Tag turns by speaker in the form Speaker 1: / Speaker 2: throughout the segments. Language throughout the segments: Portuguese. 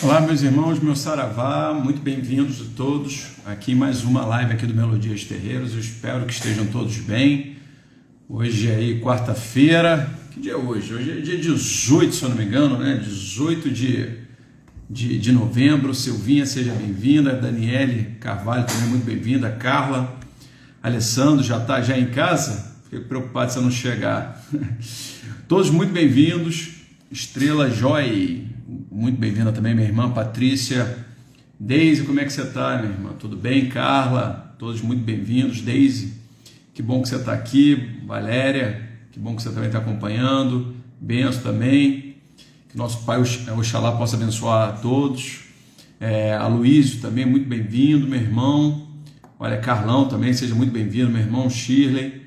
Speaker 1: Olá, meus irmãos, meu saravá, muito bem-vindos a todos aqui em mais uma live aqui do Melodias Terreiros. Eu espero que estejam todos bem. Hoje é aí quarta-feira, que dia é hoje? Hoje é dia 18, se eu não me engano, né? 18 de novembro. Silvinha, seja bem-vinda. Daniele Carvalho também muito bem-vinda. Carla, Alessandro, já está já em casa? Fiquei preocupado se eu não chegar. Todos muito bem-vindos. Estrela Joy, muito bem-vinda também, minha irmã Patrícia. Deise, como é que você está, minha irmã? Tudo bem? Carla, todos muito bem-vindos. Deise, que bom que você está aqui. Valéria, que bom que você também está acompanhando. Benço também. Que nosso Pai Oxalá possa abençoar a todos. Aloísio também, muito bem-vindo, meu irmão. Olha, Carlão também, seja muito bem-vindo, meu irmão Shirley.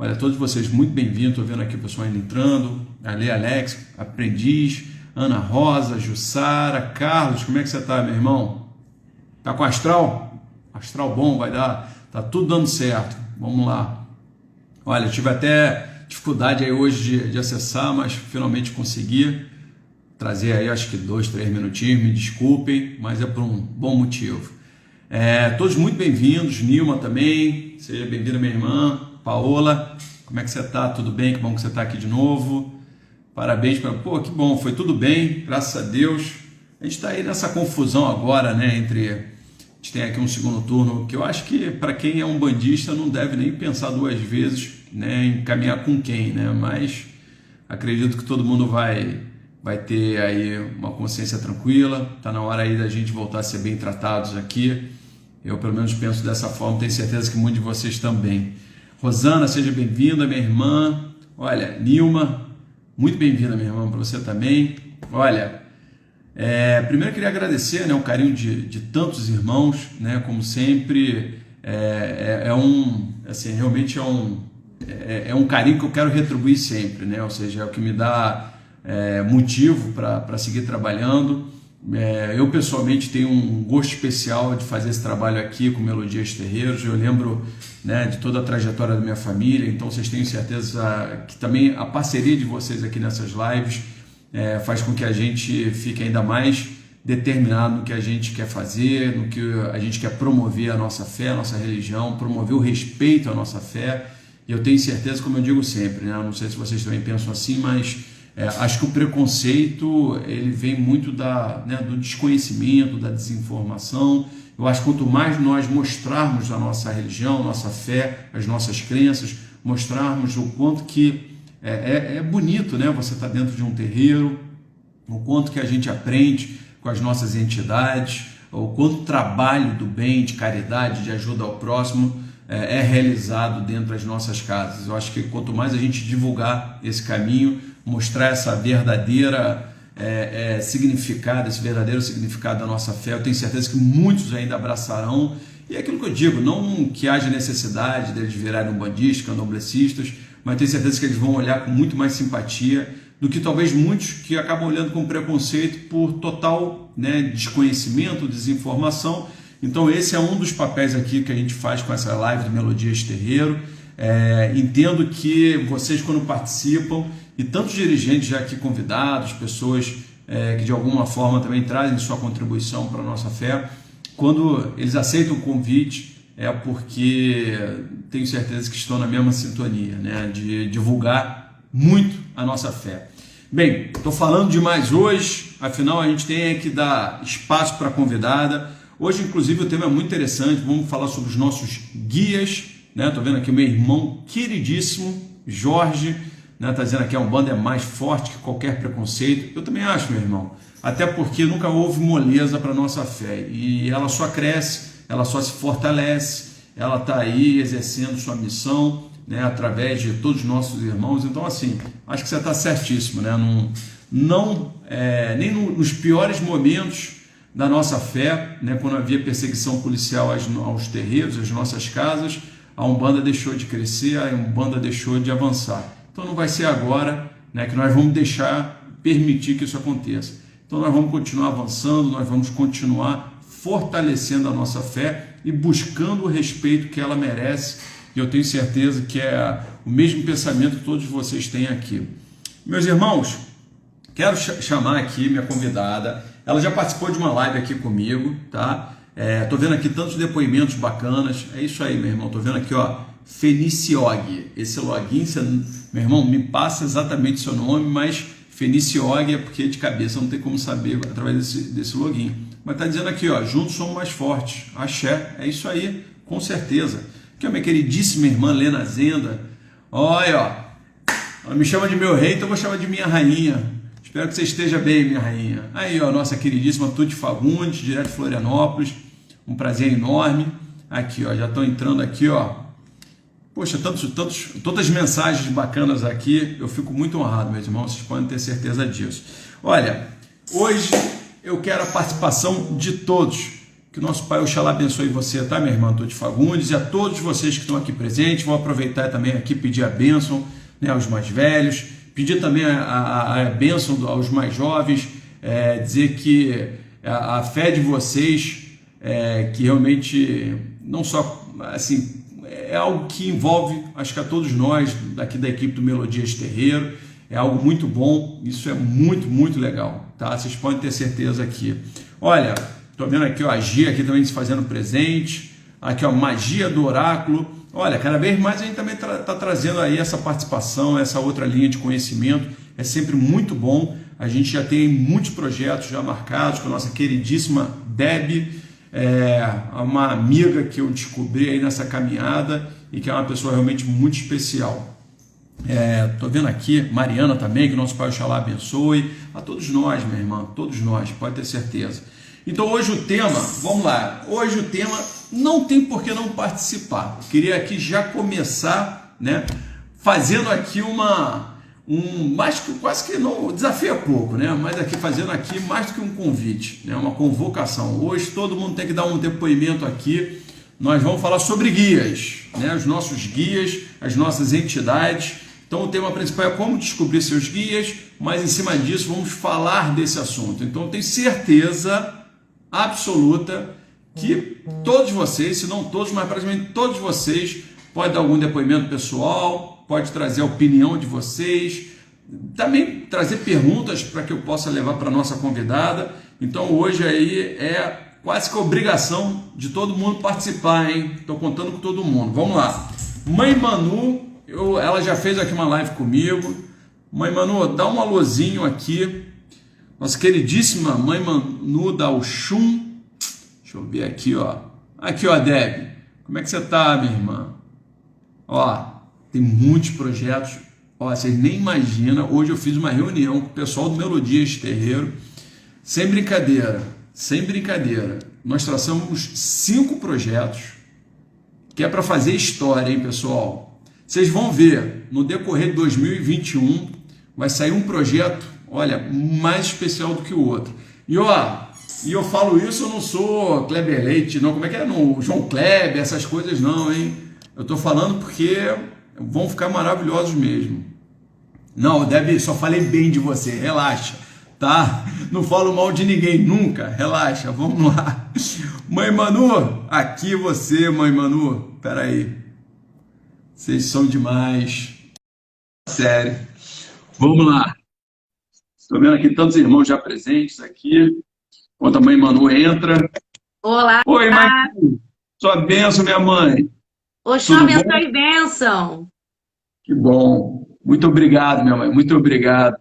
Speaker 1: Olha, todos vocês muito bem-vindos. Estou vendo aqui o pessoal ainda entrando. Ali, Alex, Aprendiz, Ana Rosa, Jussara, Carlos, como é que você está, meu irmão? Tá com astral? Astral bom, vai dar, tá tudo dando certo. Vamos lá. Olha, eu tive até dificuldade aí hoje de acessar, mas finalmente consegui trazer aí, acho que 2, 3 minutinhos, me desculpem, mas é por um bom motivo. Todos muito bem-vindos, Nilma também, seja bem-vinda, minha irmã, Paola, como é que você está? Tudo bem? Que bom que você está aqui de novo. Parabéns, pô, que bom, foi tudo bem, graças a Deus. A gente está aí nessa confusão agora, né, a gente tem aqui um segundo turno, que eu acho que para quem é um bandista não deve nem pensar duas vezes, né, em caminhar com quem, né, mas acredito que todo mundo vai ter aí uma consciência tranquila, tá na hora aí da gente voltar a ser bem tratados aqui. Eu pelo menos penso dessa forma, tenho certeza que muitos de vocês também. Rosana, seja bem-vinda, minha irmã. Olha, Nilma, muito bem-vinda, minha irmã, para você também. Olha, primeiro eu queria agradecer, né, o carinho de tantos irmãos, né, como sempre, realmente é um carinho que eu quero retribuir sempre, né, ou seja, é o que me dá motivo para seguir trabalhando. Eu pessoalmente tenho um gosto especial de fazer esse trabalho aqui com Melodias Terreiros. Eu lembro, né, de toda a trajetória da minha família, então vocês tenham certeza que também a parceria de vocês aqui nessas lives faz com que a gente fique ainda mais determinado no que a gente quer fazer, no que a gente quer promover a nossa fé, a nossa religião, promover o respeito à nossa fé. E eu tenho certeza, como eu digo sempre, né, não sei se vocês também pensam assim, mas acho que o preconceito ele vem muito do desconhecimento, da desinformação. Eu acho que quanto mais nós mostrarmos a nossa religião, a nossa fé, as nossas crenças, mostrarmos o quanto que é bonito, né? Você está dentro de um terreiro, o quanto que a gente aprende com as nossas entidades, o quanto trabalho do bem, de caridade, de ajuda ao próximo é realizado dentro das nossas casas. Eu acho que quanto mais a gente divulgar esse caminho, mostrar essa verdadeira significado, esse verdadeiro significado da nossa fé, eu tenho certeza que muitos ainda abraçarão. E é aquilo que eu digo, não que haja necessidade deles virarem umbandistas, candomblecistas, mas tenho certeza que eles vão olhar com muito mais simpatia do que talvez muitos que acabam olhando com preconceito por total, né, desconhecimento, desinformação. Então esse é um dos papéis aqui que a gente faz com essa live do Melodias Terreiro. Entendo que vocês, quando participam, e tantos dirigentes já aqui convidados, pessoas que de alguma forma também trazem sua contribuição para a nossa fé, quando eles aceitam o convite, é porque tenho certeza que estão na mesma sintonia, né, de divulgar muito a nossa fé. Bem, estou falando demais hoje, afinal a gente tem que dar espaço para a convidada. Hoje, inclusive, o tema é muito interessante, vamos falar sobre os nossos guias, né? Estou vendo aqui o meu irmão queridíssimo, Jorge, né? Tá dizendo aqui a Umbanda é mais forte que qualquer preconceito. Eu também acho, meu irmão, até porque nunca houve moleza para a nossa fé, e ela só cresce, ela só se fortalece, ela está aí exercendo sua missão, né, através de todos os nossos irmãos. Então, assim, acho que você está certíssimo, né? Nem nos piores momentos da nossa fé, né, quando havia perseguição policial aos terreiros, às nossas casas, a Umbanda deixou de crescer, a Umbanda deixou de avançar. Então não vai ser agora, né, que nós vamos permitir que isso aconteça. Então nós vamos continuar avançando, nós vamos continuar fortalecendo a nossa fé e buscando o respeito que ela merece. E eu tenho certeza que é o mesmo pensamento que todos vocês têm aqui. Meus irmãos, quero chamar aqui minha convidada. Ela já participou de uma live aqui comigo, tá? Tô vendo aqui tantos depoimentos bacanas. É isso aí, meu irmão. Tô vendo aqui, ó, Feniciogue. Esse login, meu irmão, me passa exatamente seu nome, mas Feniciogue é porque de cabeça não tem como saber através desse login. Mas tá dizendo aqui, ó, juntos somos mais fortes. Axé, é isso aí, com certeza. Aqui, ó, minha queridíssima irmã Lena Zenda. Olha, ó, ela me chama de meu rei, então eu vou chamar de minha rainha. Espero que você esteja bem, minha rainha. Aí, ó, nossa queridíssima Tuti Fagundes, direto de Florianópolis. Um prazer enorme. Aqui, ó, já estão entrando aqui, ó. Poxa, todas as mensagens bacanas aqui. Eu fico muito honrado, meus irmãos. Vocês podem ter certeza disso. Olha, hoje eu quero a participação de todos. Que o nosso Pai Oxalá abençoe você, tá, minha irmã Tuti Fagundes? E a todos vocês que estão aqui presentes. Vou aproveitar também aqui pedir a bênção, né, aos mais velhos. Pedir também a bênção aos mais jovens. Dizer que a fé de vocês... que realmente não só assim, é algo que envolve, acho que a todos nós daqui da equipe do Melodias Terreiro, é algo muito bom, isso é muito, muito legal, tá? Vocês podem ter certeza aqui. Olha, tô vendo aqui, ó, a Gia aqui também se fazendo presente, aqui, ó, Magia do Oráculo. Olha, cada vez mais a gente também tá trazendo aí essa participação, essa outra linha de conhecimento, é sempre muito bom. A gente já tem muitos projetos já marcados com a nossa queridíssima Deb, uma amiga que eu descobri aí nessa caminhada e que é uma pessoa realmente muito especial. Tô vendo aqui Mariana também, que nosso Pai Oxalá abençoe. A todos nós, minha irmã, todos nós, pode ter certeza. Então hoje o tema, vamos lá, hoje o tema não tem por que não participar. Eu queria aqui já começar, né, fazendo aqui mais que quase que não, desafio é pouco, né? Mas aqui fazendo aqui mais do que um convite, né? Uma convocação. Hoje todo mundo tem que dar um depoimento aqui. Nós vamos falar sobre guias, né? Os nossos guias, as nossas entidades. Então o tema principal é como descobrir seus guias, mas em cima disso vamos falar desse assunto. Então eu tenho certeza absoluta que todos vocês, se não todos, mas praticamente todos vocês, podem dar algum depoimento pessoal, pode trazer a opinião de vocês, também trazer perguntas para que eu possa levar para a nossa convidada. Então hoje aí é quase que obrigação de todo mundo participar, hein? Estou contando com todo mundo. Vamos lá. Mãe Manu, ela já fez aqui uma live comigo. Mãe Manu, dá um alôzinho aqui. Nossa queridíssima Mãe Manu da Oxum. Deixa eu ver aqui, ó. Aqui, ó, Deb. Como é que você tá, minha irmã? Ó, tem muitos projetos, ó, vocês nem imaginam. Hoje eu fiz uma reunião com o pessoal do Melodias Terreiro, sem brincadeira, nós traçamos 5 projetos, que é para fazer história, hein, pessoal? Vocês vão ver, no decorrer de 2021, vai sair um projeto, olha, mais especial do que o outro. E eu falo isso, eu não sou Kleber Leite, não, como é que é? No João Kleber, essas coisas não, hein? Eu estou falando porque vão ficar maravilhosos mesmo. Não, Deb, só falei bem de você, relaxa, tá? Não falo mal de ninguém nunca, relaxa, vamos lá. Mãe Manu, aqui você, Mãe Manu, peraí. Vocês são demais. Sério. Vamos lá. Estou vendo aqui tantos irmãos já presentes aqui. Enquanto a Mãe Manu entra.
Speaker 2: Olá.
Speaker 1: Oi, Mãe. Sua bênção, minha mãe.
Speaker 2: Oxum, abençoe e bênção. Que
Speaker 1: bom. Muito obrigado, minha mãe. Muito obrigado.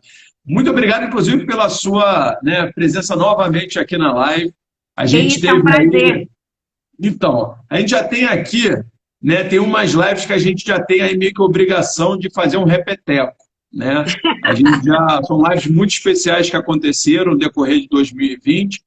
Speaker 1: Muito obrigado, inclusive, pela sua, né, presença novamente aqui na live. A gente teve, é um prazer. Aí... Então, a gente já tem aqui, né, tem umas lives que a gente já tem aí meio que obrigação de fazer um repeteco, né? A gente já são lives muito especiais que aconteceram no decorrer de 2020.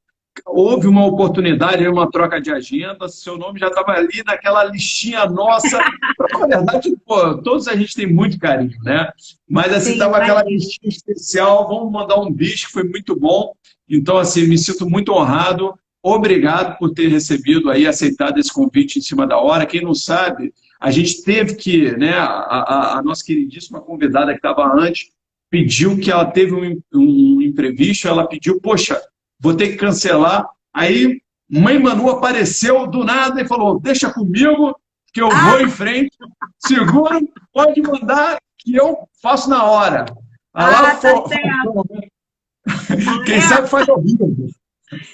Speaker 1: Houve uma oportunidade, uma troca de agenda, seu nome já estava ali naquela listinha nossa. Na verdade, pô, todos a gente tem muito carinho, né? Mas assim, estava aquela listinha especial, vamos mandar um bicho, que foi muito bom. Então, assim, me sinto muito honrado. Obrigado por ter recebido aí, aceitado esse convite em cima da hora. Quem não sabe, a gente teve que, né, a nossa queridíssima convidada que estava antes, pediu que ela teve um imprevisto, ela pediu, poxa, vou ter que cancelar. Aí, Mãe Manu apareceu do nada e falou, deixa comigo, que eu vou em frente, seguro, pode mandar que eu faço na hora.
Speaker 2: Tá certo.
Speaker 1: Quem sabe faz ao vivo.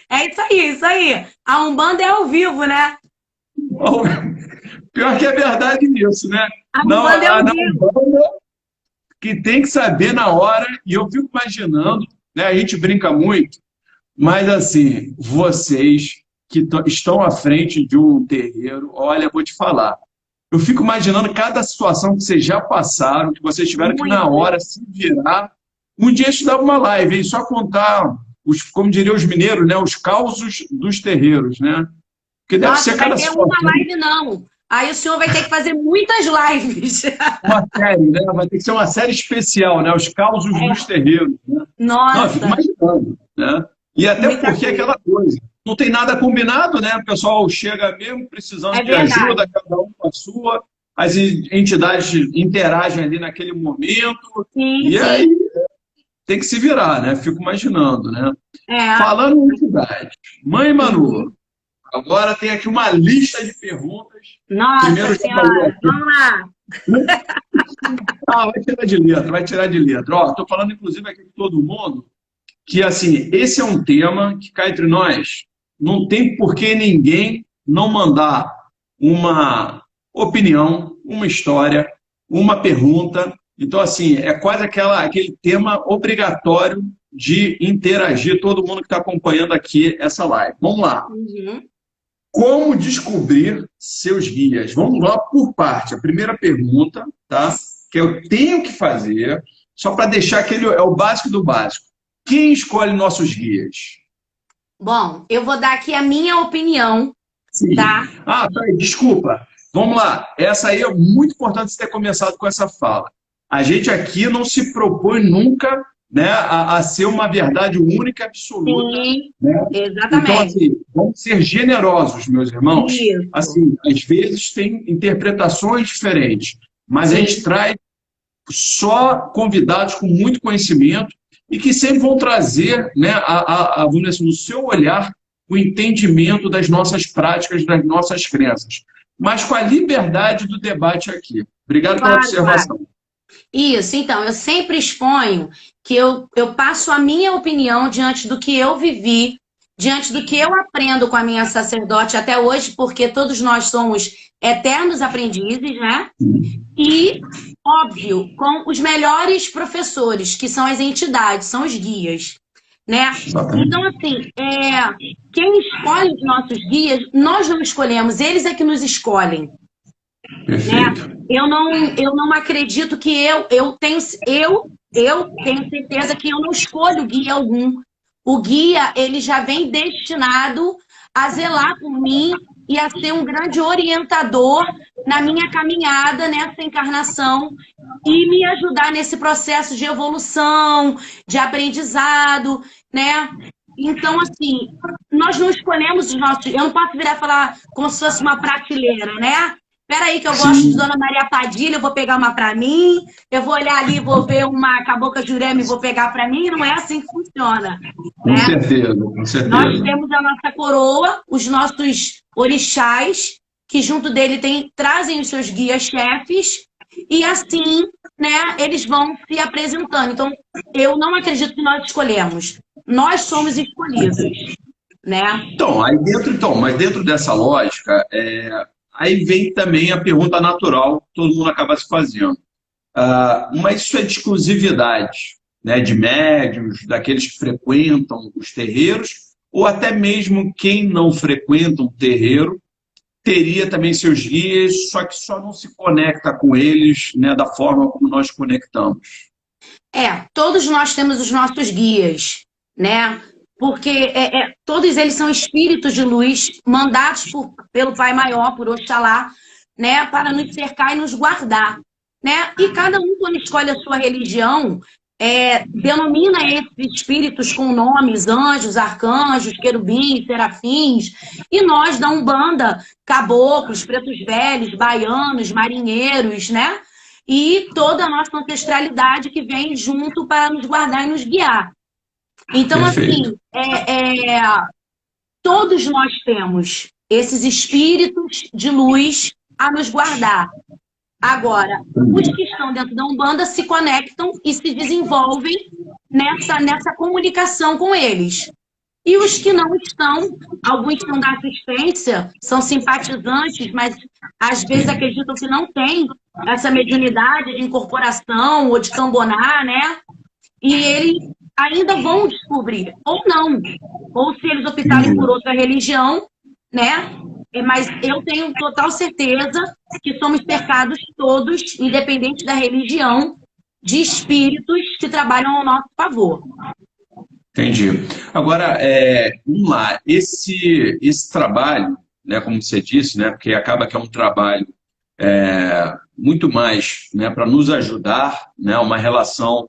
Speaker 2: É isso aí, isso aí. A Umbanda é ao vivo, né?
Speaker 1: Pior que é verdade isso, né?
Speaker 2: A
Speaker 1: Não,
Speaker 2: Umbanda é ao
Speaker 1: na
Speaker 2: vivo.
Speaker 1: Umbanda, que tem que saber na hora, e eu fico imaginando, né? A gente brinca muito, mas assim, vocês que estão à frente de um terreiro, olha, vou te falar. Eu fico imaginando cada situação que vocês já passaram, que vocês tiveram que, na
Speaker 2: Muito.
Speaker 1: hora, se virar. Um dia estudava uma live, hein? Só contar, como diriam os mineiros, né? Os causos dos terreiros, né? Porque deve
Speaker 2: Nossa,
Speaker 1: ser
Speaker 2: vai
Speaker 1: cada
Speaker 2: ter uma
Speaker 1: situação,
Speaker 2: live, não. Aí o senhor vai ter que fazer muitas lives.
Speaker 1: uma série, né? Vai ter que ser uma série especial, né? Os causos dos terreiros, né? Não, eu fico
Speaker 2: Nossa,
Speaker 1: imaginando, né? E até
Speaker 2: muita
Speaker 1: porque é
Speaker 2: coisa.
Speaker 1: aquela coisa, não tem nada combinado, né? O pessoal chega mesmo precisando
Speaker 2: É
Speaker 1: de ajuda,
Speaker 2: verdade.
Speaker 1: cada um com a sua, as entidades interagem ali naquele momento,
Speaker 2: Sim,
Speaker 1: e
Speaker 2: sim.
Speaker 1: aí tem que se virar, né? Fico imaginando, né?
Speaker 2: É.
Speaker 1: Falando em entidade, Mãe
Speaker 2: Uhum.
Speaker 1: Manu, agora tem aqui uma lista de perguntas.
Speaker 2: Nossa
Speaker 1: Primeiro já falei
Speaker 2: Senhora,
Speaker 1: aqui.
Speaker 2: vamos lá.
Speaker 1: Ah, vai tirar de letra, vai tirar de letra. Ó, tô falando inclusive aqui com todo mundo que, assim, esse é um tema que cá entre nós não tem por que ninguém não mandar uma opinião, uma história, uma pergunta. Então, assim, é quase aquele tema obrigatório de interagir todo mundo que está acompanhando aqui essa live. Vamos lá.
Speaker 2: Uhum.
Speaker 1: Como descobrir seus guias? Vamos lá por parte. A primeira pergunta, tá? Que eu tenho que fazer, só para deixar aquele é o básico do básico. Quem escolhe nossos guias?
Speaker 2: Bom, eu vou dar aqui a minha opinião,
Speaker 1: Sim.
Speaker 2: tá?
Speaker 1: Ah, tá, desculpa. Vamos lá. Essa aí é muito importante você ter começado com essa fala. A gente aqui não se propõe nunca, né, a ser uma verdade única, absoluta,
Speaker 2: Sim,
Speaker 1: né? Então,
Speaker 2: exatamente.
Speaker 1: assim, vamos ser generosos, meus irmãos.
Speaker 2: Isso.
Speaker 1: Assim, às vezes tem interpretações diferentes, mas a gente
Speaker 2: Sim.
Speaker 1: traz só convidados com muito conhecimento e que sempre vão trazer, né, vamos dizer assim, no seu olhar, o entendimento das nossas práticas, das nossas crenças, mas com a liberdade do debate aqui. Obrigado pela
Speaker 2: Claro, claro.
Speaker 1: observação.
Speaker 2: Isso, então, eu sempre exponho que eu passo a minha opinião diante do que eu vivi, diante do que eu aprendo com a minha sacerdote até hoje, porque todos nós somos eternos aprendizes, né? E, óbvio, com os melhores professores, que são as entidades, são os guias, né?
Speaker 1: Exatamente.
Speaker 2: Então, assim, quem escolhe os nossos guias, nós não escolhemos, eles é que nos escolhem, né?
Speaker 1: Perfeito.
Speaker 2: Eu não acredito que eu tenho certeza que eu não escolho guia algum. O guia, ele já vem destinado a zelar por mim e a ser um grande orientador na minha caminhada nessa encarnação e me ajudar nesse processo de evolução, de aprendizado, né? Então, assim, nós não escolhemos os nossos. Eu não posso virar e falar como se fosse uma prateleira, né? Peraí, que eu gosto de
Speaker 1: Sim,
Speaker 2: Dona Maria Padilha, eu vou pegar uma para mim. Eu vou olhar ali, vou ver uma Cabocla Jurema e vou pegar para mim. Não é assim que funciona,
Speaker 1: com
Speaker 2: né?
Speaker 1: certeza, com
Speaker 2: Nós
Speaker 1: certeza.
Speaker 2: temos a nossa coroa, os nossos orixás, que junto dele trazem os seus guias-chefes, e assim, né, eles vão se apresentando. Então, eu não acredito que nós escolhemos. Nós somos escolhidos, né?
Speaker 1: Mas dentro dessa lógica, aí vem também a pergunta natural que todo mundo acaba se fazendo. Mas isso é de exclusividade, né, de médiuns, daqueles que frequentam os terreiros, ou até mesmo quem não frequenta um terreiro teria também seus guias, só que só não se conecta com eles, né, da forma como nós conectamos.
Speaker 2: Todos nós temos os nossos guias, né? Porque todos eles são espíritos de luz mandados pelo Pai Maior, por Oxalá, né? Para nos cercar e nos guardar, né? E cada um, quando escolhe a sua religião, denomina esses espíritos com nomes, anjos, arcanjos, querubins, serafins, e nós da Umbanda, caboclos, pretos velhos, baianos, marinheiros, né? E toda a nossa ancestralidade que vem junto para nos guardar e nos guiar. Então,
Speaker 1: Perfeito.
Speaker 2: assim, todos nós temos esses espíritos de luz a nos guardar. Agora, os que estão dentro da Umbanda se conectam e se desenvolvem nessa comunicação com eles. E os que não estão, alguns são da assistência, são simpatizantes, mas às vezes acreditam que não tem essa mediunidade de incorporação ou de cambonar, né? E eles ainda vão descobrir, ou não. Ou se eles optarem por outra religião, né? Mas eu tenho total certeza que somos cercados todos, independente da religião, de espíritos que trabalham ao nosso favor.
Speaker 1: Entendi. Agora, vamos lá, esse trabalho, né, como você disse, né, porque acaba que é um trabalho muito mais, né, para nos ajudar, né, uma relação,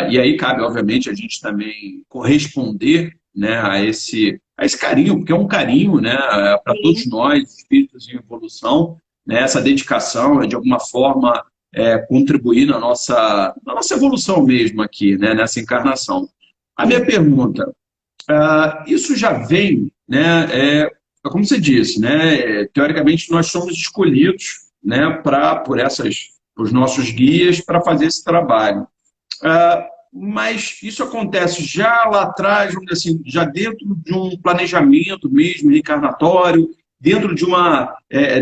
Speaker 1: e aí cabe, obviamente, a gente também corresponder, né, a esse carinho, porque é um carinho, né, para todos nós, espíritos em evolução, né, essa dedicação, de alguma forma, contribuir na nossa evolução mesmo aqui, né, nessa encarnação. A minha pergunta, isso já vem, né, como você disse, né, teoricamente nós somos escolhidos, né, por os nossos guias para fazer esse trabalho. Mas isso acontece já lá atrás, vamos dizer assim, já dentro de um planejamento mesmo, reencarnatório, dentro de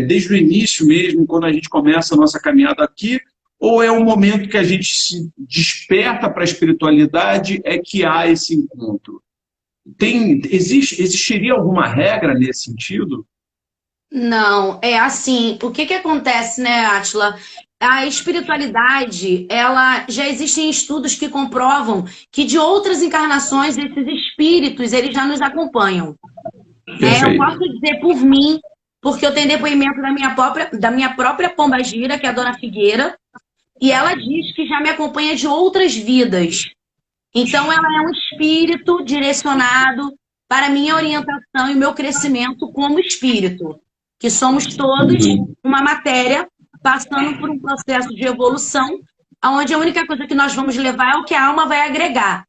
Speaker 1: desde o início mesmo, quando a gente começa a nossa caminhada aqui, ou é um momento que a gente se desperta para a espiritualidade, é que há esse encontro? Existiria alguma regra nesse sentido?
Speaker 2: Não, é assim, o que acontece, né, Átila? A espiritualidade, ela já existem estudos que comprovam que de outras encarnações esses espíritos, eles já nos acompanham. Eu posso dizer por mim, porque eu tenho depoimento da minha própria pombagira, que é a Dona Figueira, e ela diz que já me acompanha de outras vidas. Então, ela é um espírito direcionado para a minha orientação e o meu crescimento como espírito, que somos todos uma matéria passando por um processo de evolução, onde a única coisa que nós vamos levar é o que a alma vai agregar.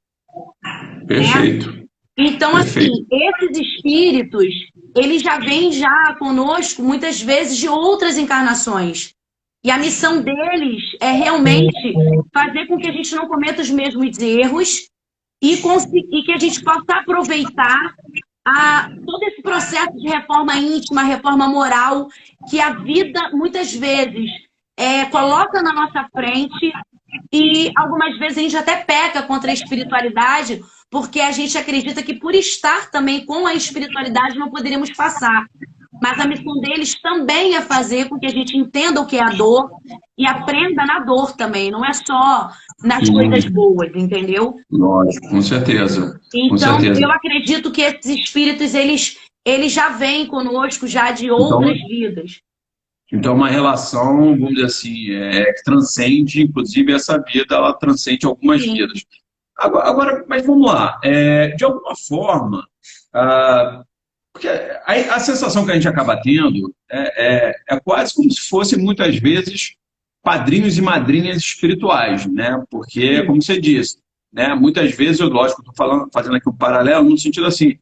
Speaker 1: Perfeito.
Speaker 2: Né? Então, assim, esses espíritos, eles já vêm já conosco, muitas vezes, de outras encarnações. E a missão deles é realmente fazer com que a gente não cometa os mesmos erros e que a gente possa aproveitar todo esse processo de reforma íntima, reforma moral, que a vida, muitas vezes, coloca na nossa frente e algumas vezes a gente até peca contra a espiritualidade, porque a gente acredita que por estar também com a espiritualidade não poderíamos passar. Mas a missão deles também é fazer com que a gente entenda o que é a dor e aprenda na dor também, não é só nas coisas boas, entendeu?
Speaker 1: Lógico, com certeza.
Speaker 2: Então, eu acredito que esses espíritos, eles já vêm conosco já de outras vidas.
Speaker 1: Então, uma relação, vamos dizer assim, que transcende, inclusive, essa vida, ela transcende algumas vidas. Agora, mas vamos lá, de alguma forma... Porque a sensação que a gente acaba tendo é quase como se fossem, muitas vezes, padrinhos e madrinhas espirituais, né? Porque, como você disse, né? Muitas vezes, lógico, estou fazendo aqui um paralelo, no sentido assim,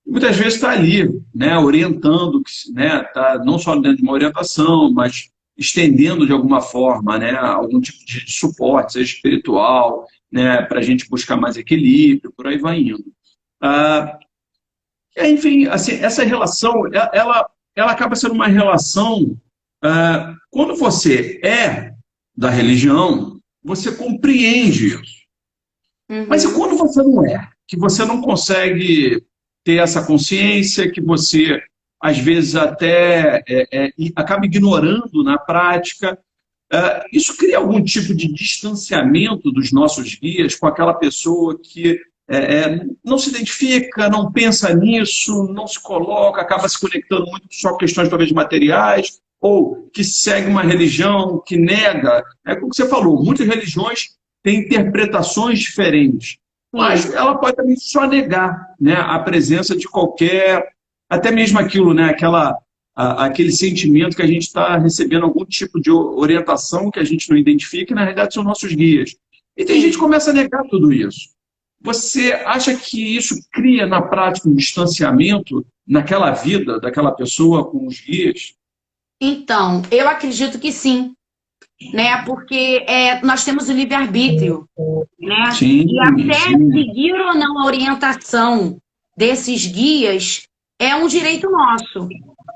Speaker 1: muitas vezes está ali, né? Orientando, né? Tá não só dentro de uma orientação, mas estendendo de alguma forma, né? Algum tipo de suporte, seja espiritual, né? Para a gente buscar mais equilíbrio, por aí vai indo. Enfim, assim, essa relação, ela acaba sendo uma relação... quando você é da religião, você compreende isso. Mas e quando você não é? Que você não consegue ter essa consciência, que você, às vezes, até acaba ignorando na prática. Isso cria algum tipo de distanciamento dos nossos guias com aquela pessoa que não se identifica, não pensa nisso, não se coloca, acaba se conectando muito só com questões talvez materiais, ou que segue uma religião, que nega. É como você falou, muitas religiões têm interpretações diferentes, mas ela pode também só negar, né, a presença de qualquer, até mesmo aquilo, né, aquele sentimento que a gente está recebendo algum tipo de orientação que a gente não identifica, e na realidade são nossos guias. E tem gente que começa a negar tudo isso. Você acha que isso cria, na prática, um distanciamento naquela vida daquela pessoa com os guias?
Speaker 2: Então, eu acredito que sim. né? Porque nós temos o livre-arbítrio, né?
Speaker 1: Sim,
Speaker 2: E até
Speaker 1: sim.
Speaker 2: seguir ou não a orientação desses guias é um direito nosso,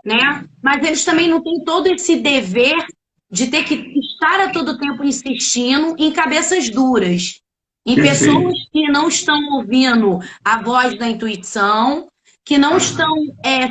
Speaker 2: né? Mas eles também não têm todo esse dever de ter que estar a todo tempo insistindo em cabeças duras, em pessoas
Speaker 1: Perfeito.
Speaker 2: que não estão ouvindo a voz da intuição, que não estão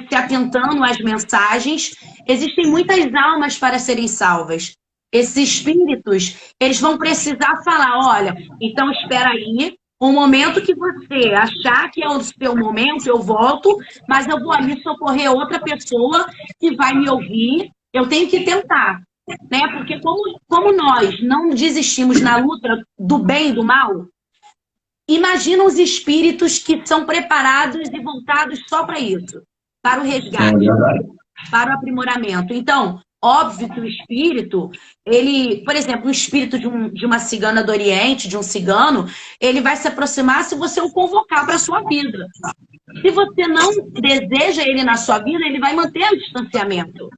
Speaker 2: se atentando às mensagens. Existem muitas almas para serem salvas. Esses espíritos, eles vão precisar falar, olha, então espera aí, o momento que você achar que é o seu momento, eu volto, mas eu vou ali socorrer outra pessoa que vai me ouvir, eu tenho que tentar, né? Porque como nós não desistimos na luta do bem e do mal, imagina os espíritos que são preparados e voltados só para isso, para o
Speaker 1: É
Speaker 2: resgate,
Speaker 1: verdade.
Speaker 2: para o aprimoramento. Então, óbvio que o espírito, ele, por exemplo, o espírito de uma cigana do Oriente, de um cigano, ele vai se aproximar se você o convocar para a sua vida. Se você não deseja ele na sua vida, ele vai manter o distanciamento.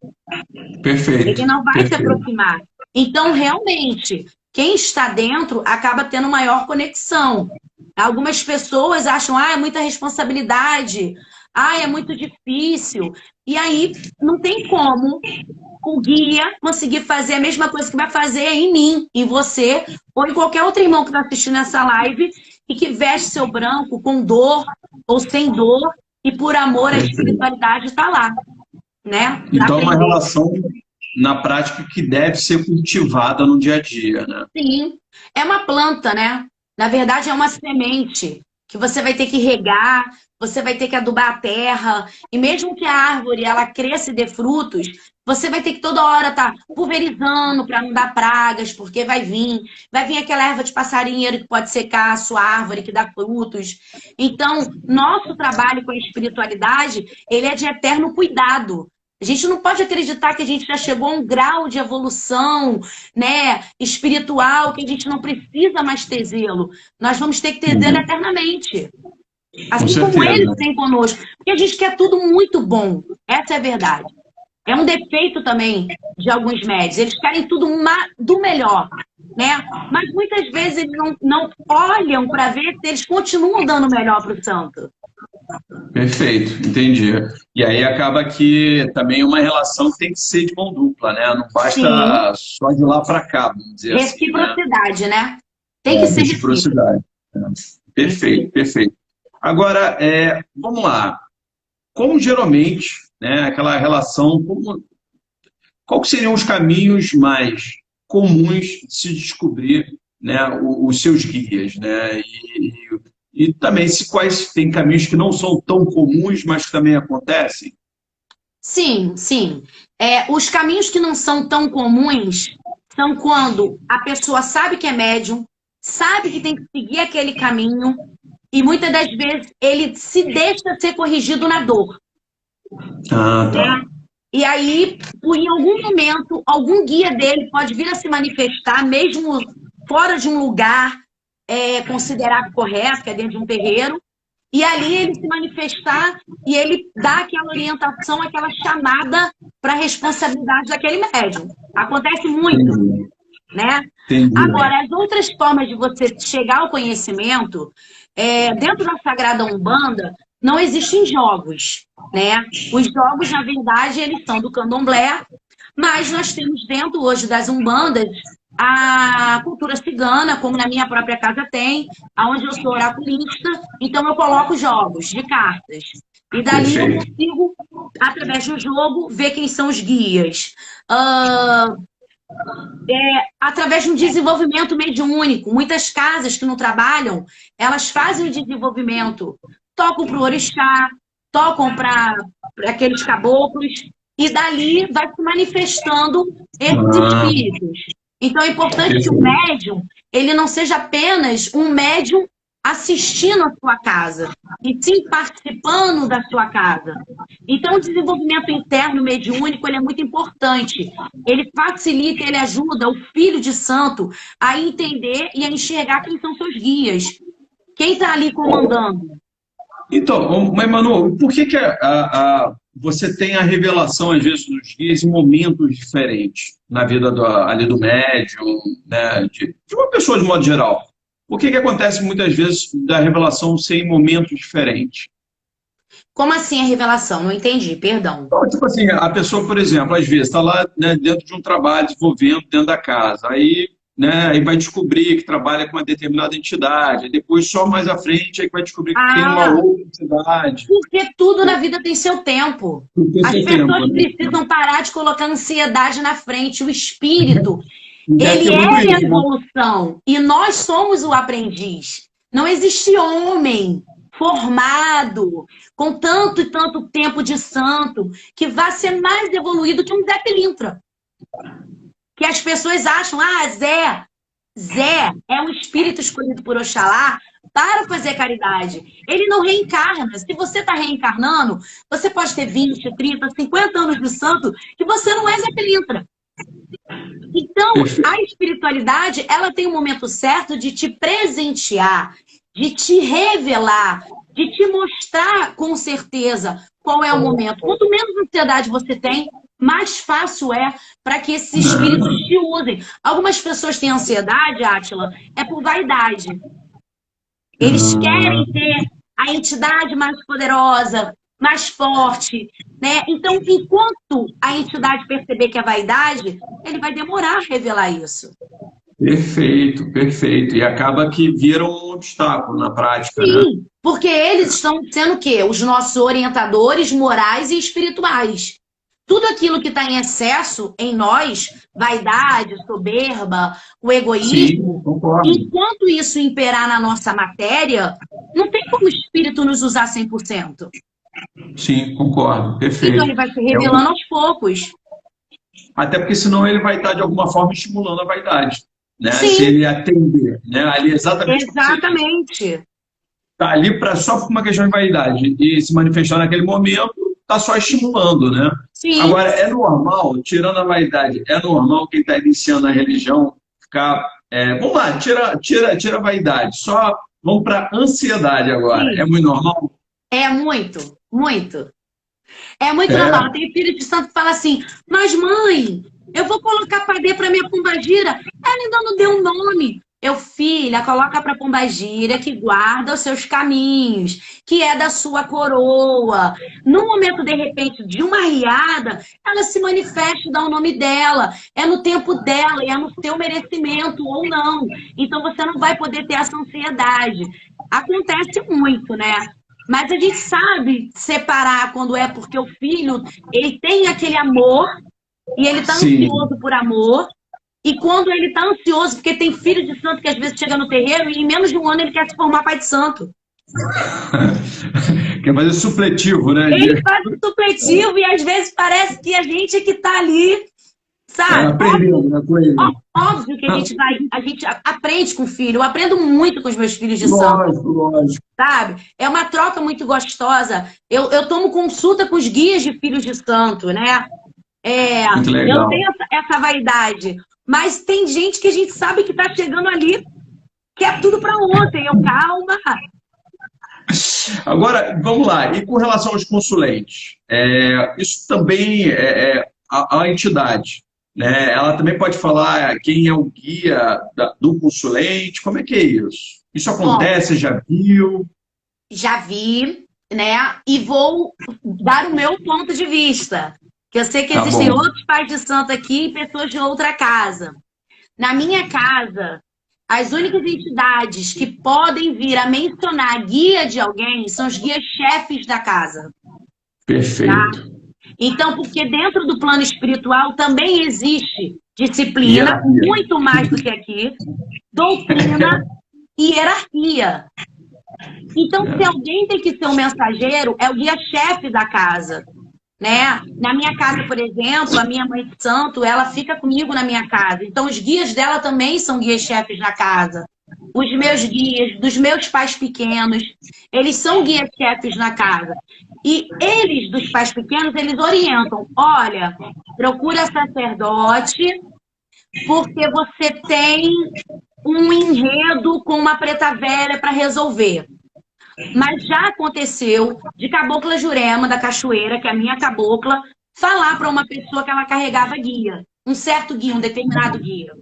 Speaker 1: Perfeito,
Speaker 2: Ele não vai se
Speaker 1: perfeito.
Speaker 2: aproximar. Então, realmente, quem está dentro acaba tendo maior conexão. Algumas pessoas acham, é muita responsabilidade, é muito difícil. E aí, não tem como o guia conseguir fazer a mesma coisa que vai fazer em mim, em você, ou em qualquer outro irmão que está assistindo essa live e que veste seu branco com dor ou sem dor, e por amor à
Speaker 1: Perfeito.
Speaker 2: espiritualidade está lá, né? Para
Speaker 1: Então, é uma
Speaker 2: aprender.
Speaker 1: relação na prática que deve ser cultivada no dia a dia, né?
Speaker 2: Sim, é uma planta, né? Na verdade, é uma semente que você vai ter que regar, você vai ter que adubar a terra, e mesmo que a árvore ela cresça e dê frutos, você vai ter que toda hora estar pulverizando para não dar pragas, porque vai vir aquela erva de passarinheiro que pode secar a sua árvore que dá frutos. Então, nosso trabalho com a espiritualidade, ele é de eterno cuidado. A gente não pode acreditar que a gente já chegou a um grau de evolução, né, espiritual, que a gente não precisa mais ter zelo. Nós vamos ter que ter zelo
Speaker 1: Uhum.
Speaker 2: eternamente.
Speaker 1: Com
Speaker 2: Assim como
Speaker 1: certeza.
Speaker 2: eles têm conosco. Porque a gente quer tudo muito bom. Essa é a verdade. É um defeito também de alguns médios. Eles querem tudo do melhor, né? Mas muitas vezes eles não olham para ver se eles continuam dando o melhor para o santo.
Speaker 1: Perfeito, entendi. E aí acaba que também é uma relação que tem que ser de mão dupla, né? Não
Speaker 2: Sim,
Speaker 1: basta só de lá para cá, vamos dizer assim, né?
Speaker 2: reciprocidade, né? Tem que ser recíproco.
Speaker 1: Reciprocidade. Perfeito, perfeito. Agora, vamos lá. Como geralmente, né, aquela relação, qual que seriam os caminhos mais comuns de se descobrir, né, os seus guias, né? E também se quais tem caminhos que não são tão comuns, mas que também acontecem.
Speaker 2: Sim, sim. Os caminhos que não são tão comuns são quando a pessoa sabe que é médium, sabe que tem que seguir aquele caminho, e muitas das vezes ele se deixa ser corrigido na dor,
Speaker 1: Ah, tá.
Speaker 2: né? E aí, em algum momento, algum guia dele pode vir a se manifestar, mesmo fora de um lugar considerado correto, que é dentro de um terreiro, e ali ele se manifestar e ele dá aquela orientação, aquela chamada para a responsabilidade daquele médium. Acontece muito,
Speaker 1: Entendi.
Speaker 2: né?
Speaker 1: Entendi.
Speaker 2: Agora, as outras formas de você chegar ao conhecimento, dentro da Sagrada Umbanda, não existem jogos, né? Os jogos, na verdade, eles são do candomblé, mas nós temos dentro hoje das Umbandas a cultura cigana, como na minha própria casa tem, onde eu sou oraculista, então eu coloco jogos de cartas. E dali eu
Speaker 1: Perfeito.
Speaker 2: consigo, através do jogo, ver quem são os guias. Ah, através de um desenvolvimento mediúnico. Muitas casas que não trabalham, elas fazem o desenvolvimento, tocam para o orixá, tocam para aqueles caboclos, e dali vai se manifestando esses
Speaker 1: Ah,
Speaker 2: espíritos. Então é importante que o
Speaker 1: perfeito.
Speaker 2: médium, ele não seja apenas um médium assistindo a sua casa, e sim participando da sua casa. Então o desenvolvimento interno mediúnico, ele é muito importante. Ele facilita, ele ajuda o filho de santo a entender e a enxergar quem são seus guias. Quem está ali comandando?
Speaker 1: Então, mas, Manu, por que você tem a revelação, às vezes, dos guias em momentos diferentes na vida ali do médium, né, de uma pessoa de modo geral. O que acontece muitas vezes da revelação ser em momentos diferentes?
Speaker 2: Como assim a revelação? Não entendi, perdão.
Speaker 1: Então, tipo assim, a pessoa, por exemplo, às vezes está lá, né, dentro de um trabalho desenvolvendo dentro da casa, aí, né, aí vai descobrir que trabalha com uma determinada entidade, depois só mais à frente aí vai descobrir que tem uma
Speaker 2: Ah,
Speaker 1: outra entidade.
Speaker 2: porque tudo na vida tem seu tempo.
Speaker 1: Tem
Speaker 2: As
Speaker 1: seu tempo,
Speaker 2: pessoas
Speaker 1: né?
Speaker 2: precisam parar de colocar ansiedade na frente. O espírito,
Speaker 1: Deve
Speaker 2: ele
Speaker 1: ter
Speaker 2: é
Speaker 1: muito
Speaker 2: a
Speaker 1: isso, né?
Speaker 2: evolução e nós somos o aprendiz. Não existe homem formado com tanto e tanto tempo de santo que vá ser mais evoluído que um Zé Pilintra. Que as pessoas acham, Zé é um espírito escolhido por Oxalá para fazer caridade. Ele não reencarna. Se você está reencarnando, você pode ter 20, 30, 50 anos de santo que você não é Zé Pilintra. Então, a espiritualidade, ela tem um momento certo de te presentear, de te revelar, de te mostrar com certeza qual é o momento. Quanto menos ansiedade você tem, mais fácil é para que esses espíritos te usem. Algumas pessoas têm ansiedade, Átila, é por vaidade. Eles querem ter a entidade mais poderosa, mais forte, né? Então, enquanto a entidade perceber que é vaidade, ele vai demorar a revelar isso.
Speaker 1: Perfeito, perfeito. E acaba que vira um obstáculo na prática, né?
Speaker 2: Sim, porque eles estão sendo o quê? Os nossos orientadores morais e espirituais. Tudo aquilo que está em excesso em nós, vaidade, soberba, o egoísmo,
Speaker 1: Sim, concordo.
Speaker 2: enquanto isso imperar na nossa matéria, não tem como o espírito nos usar 100%.
Speaker 1: Sim, concordo.
Speaker 2: Então
Speaker 1: Perfeito.
Speaker 2: ele vai se revelando aos poucos.
Speaker 1: Até porque senão ele vai estar, de alguma forma, estimulando a vaidade, né? Se
Speaker 2: Sim,
Speaker 1: ele atender, né? Ali exatamente como você
Speaker 2: exatamente.
Speaker 1: está ali só por uma questão de vaidade e se manifestar naquele momento, está só estimulando, né?
Speaker 2: Sim.
Speaker 1: Agora, é normal, tirando a vaidade, é normal quem está iniciando a religião ficar. Vamos lá, tira a vaidade, só vamos para a ansiedade agora. É
Speaker 2: Sim.
Speaker 1: muito normal?
Speaker 2: É muito, muito. É muito
Speaker 1: É.
Speaker 2: normal. Tem filho de santo que fala assim, mas mãe, eu vou colocar padê para minha pombagira. Ela ainda não deu um nome. Eu, filha, coloca para pombagira que guarda os seus caminhos, que é da sua coroa. No momento, de repente, de uma riada, ela se manifesta e dá o nome dela. É no tempo dela e é no seu merecimento ou não. Então você não vai poder ter essa ansiedade. Acontece muito, né? Mas a gente sabe separar quando é porque o filho, ele tem aquele amor e ele está
Speaker 1: Sim.
Speaker 2: ansioso por amor. E quando ele está ansioso, porque tem filho de santo que às vezes chega no terreiro e em menos de um ano ele quer se formar pai de santo.
Speaker 1: Quer fazer supletivo, né?
Speaker 2: Ele faz o supletivo e às vezes parece que a gente é que está ali, sabe?
Speaker 1: Aprendendo, né, com ele.
Speaker 2: Óbvio que a gente aprende com o filho. Eu aprendo muito com os meus filhos de santo.
Speaker 1: Lógico, lógico.
Speaker 2: Sabe? É uma troca muito gostosa. Eu tomo consulta com os guias de filhos de santo, né?
Speaker 1: Muito
Speaker 2: Eu
Speaker 1: legal.
Speaker 2: tenho essa vaidade. Mas tem gente que a gente sabe que tá chegando ali, que é tudo para ontem. Eu, calma.
Speaker 1: Agora, vamos lá. E com relação aos consulentes? Isso também a entidade, né? Ela também pode falar quem é o guia do consulente. Como é que é isso? Isso acontece, já viu?
Speaker 2: Já vi, né? E vou dar o meu ponto de vista. Que eu sei que
Speaker 1: Tá
Speaker 2: existem
Speaker 1: bom.
Speaker 2: outros pais de santo aqui e pessoas de outra casa. Na minha casa, as únicas entidades que podem vir a mencionar a guia de alguém são os guias-chefes da casa.
Speaker 1: Perfeito.
Speaker 2: Então, porque dentro do plano espiritual também existe disciplina,
Speaker 1: Hierarquia.
Speaker 2: muito mais do que aqui, doutrina e hierarquia. Então, se alguém tem que ser um mensageiro, é o guia-chefe da casa. Né? Na minha casa, por exemplo, a minha mãe de santo, ela fica comigo na minha casa. Então, os guias dela também são guias-chefes na casa. Os meus guias, dos meus pais pequenos, eles são guias-chefes na casa. E eles, dos pais pequenos, eles orientam. Olha, procura sacerdote, porque você tem um enredo com uma preta velha para resolver. Mas já aconteceu de Cabocla Jurema, da Cachoeira, que é a minha cabocla, falar para uma pessoa que ela carregava guia. Um certo guia, um determinado guia.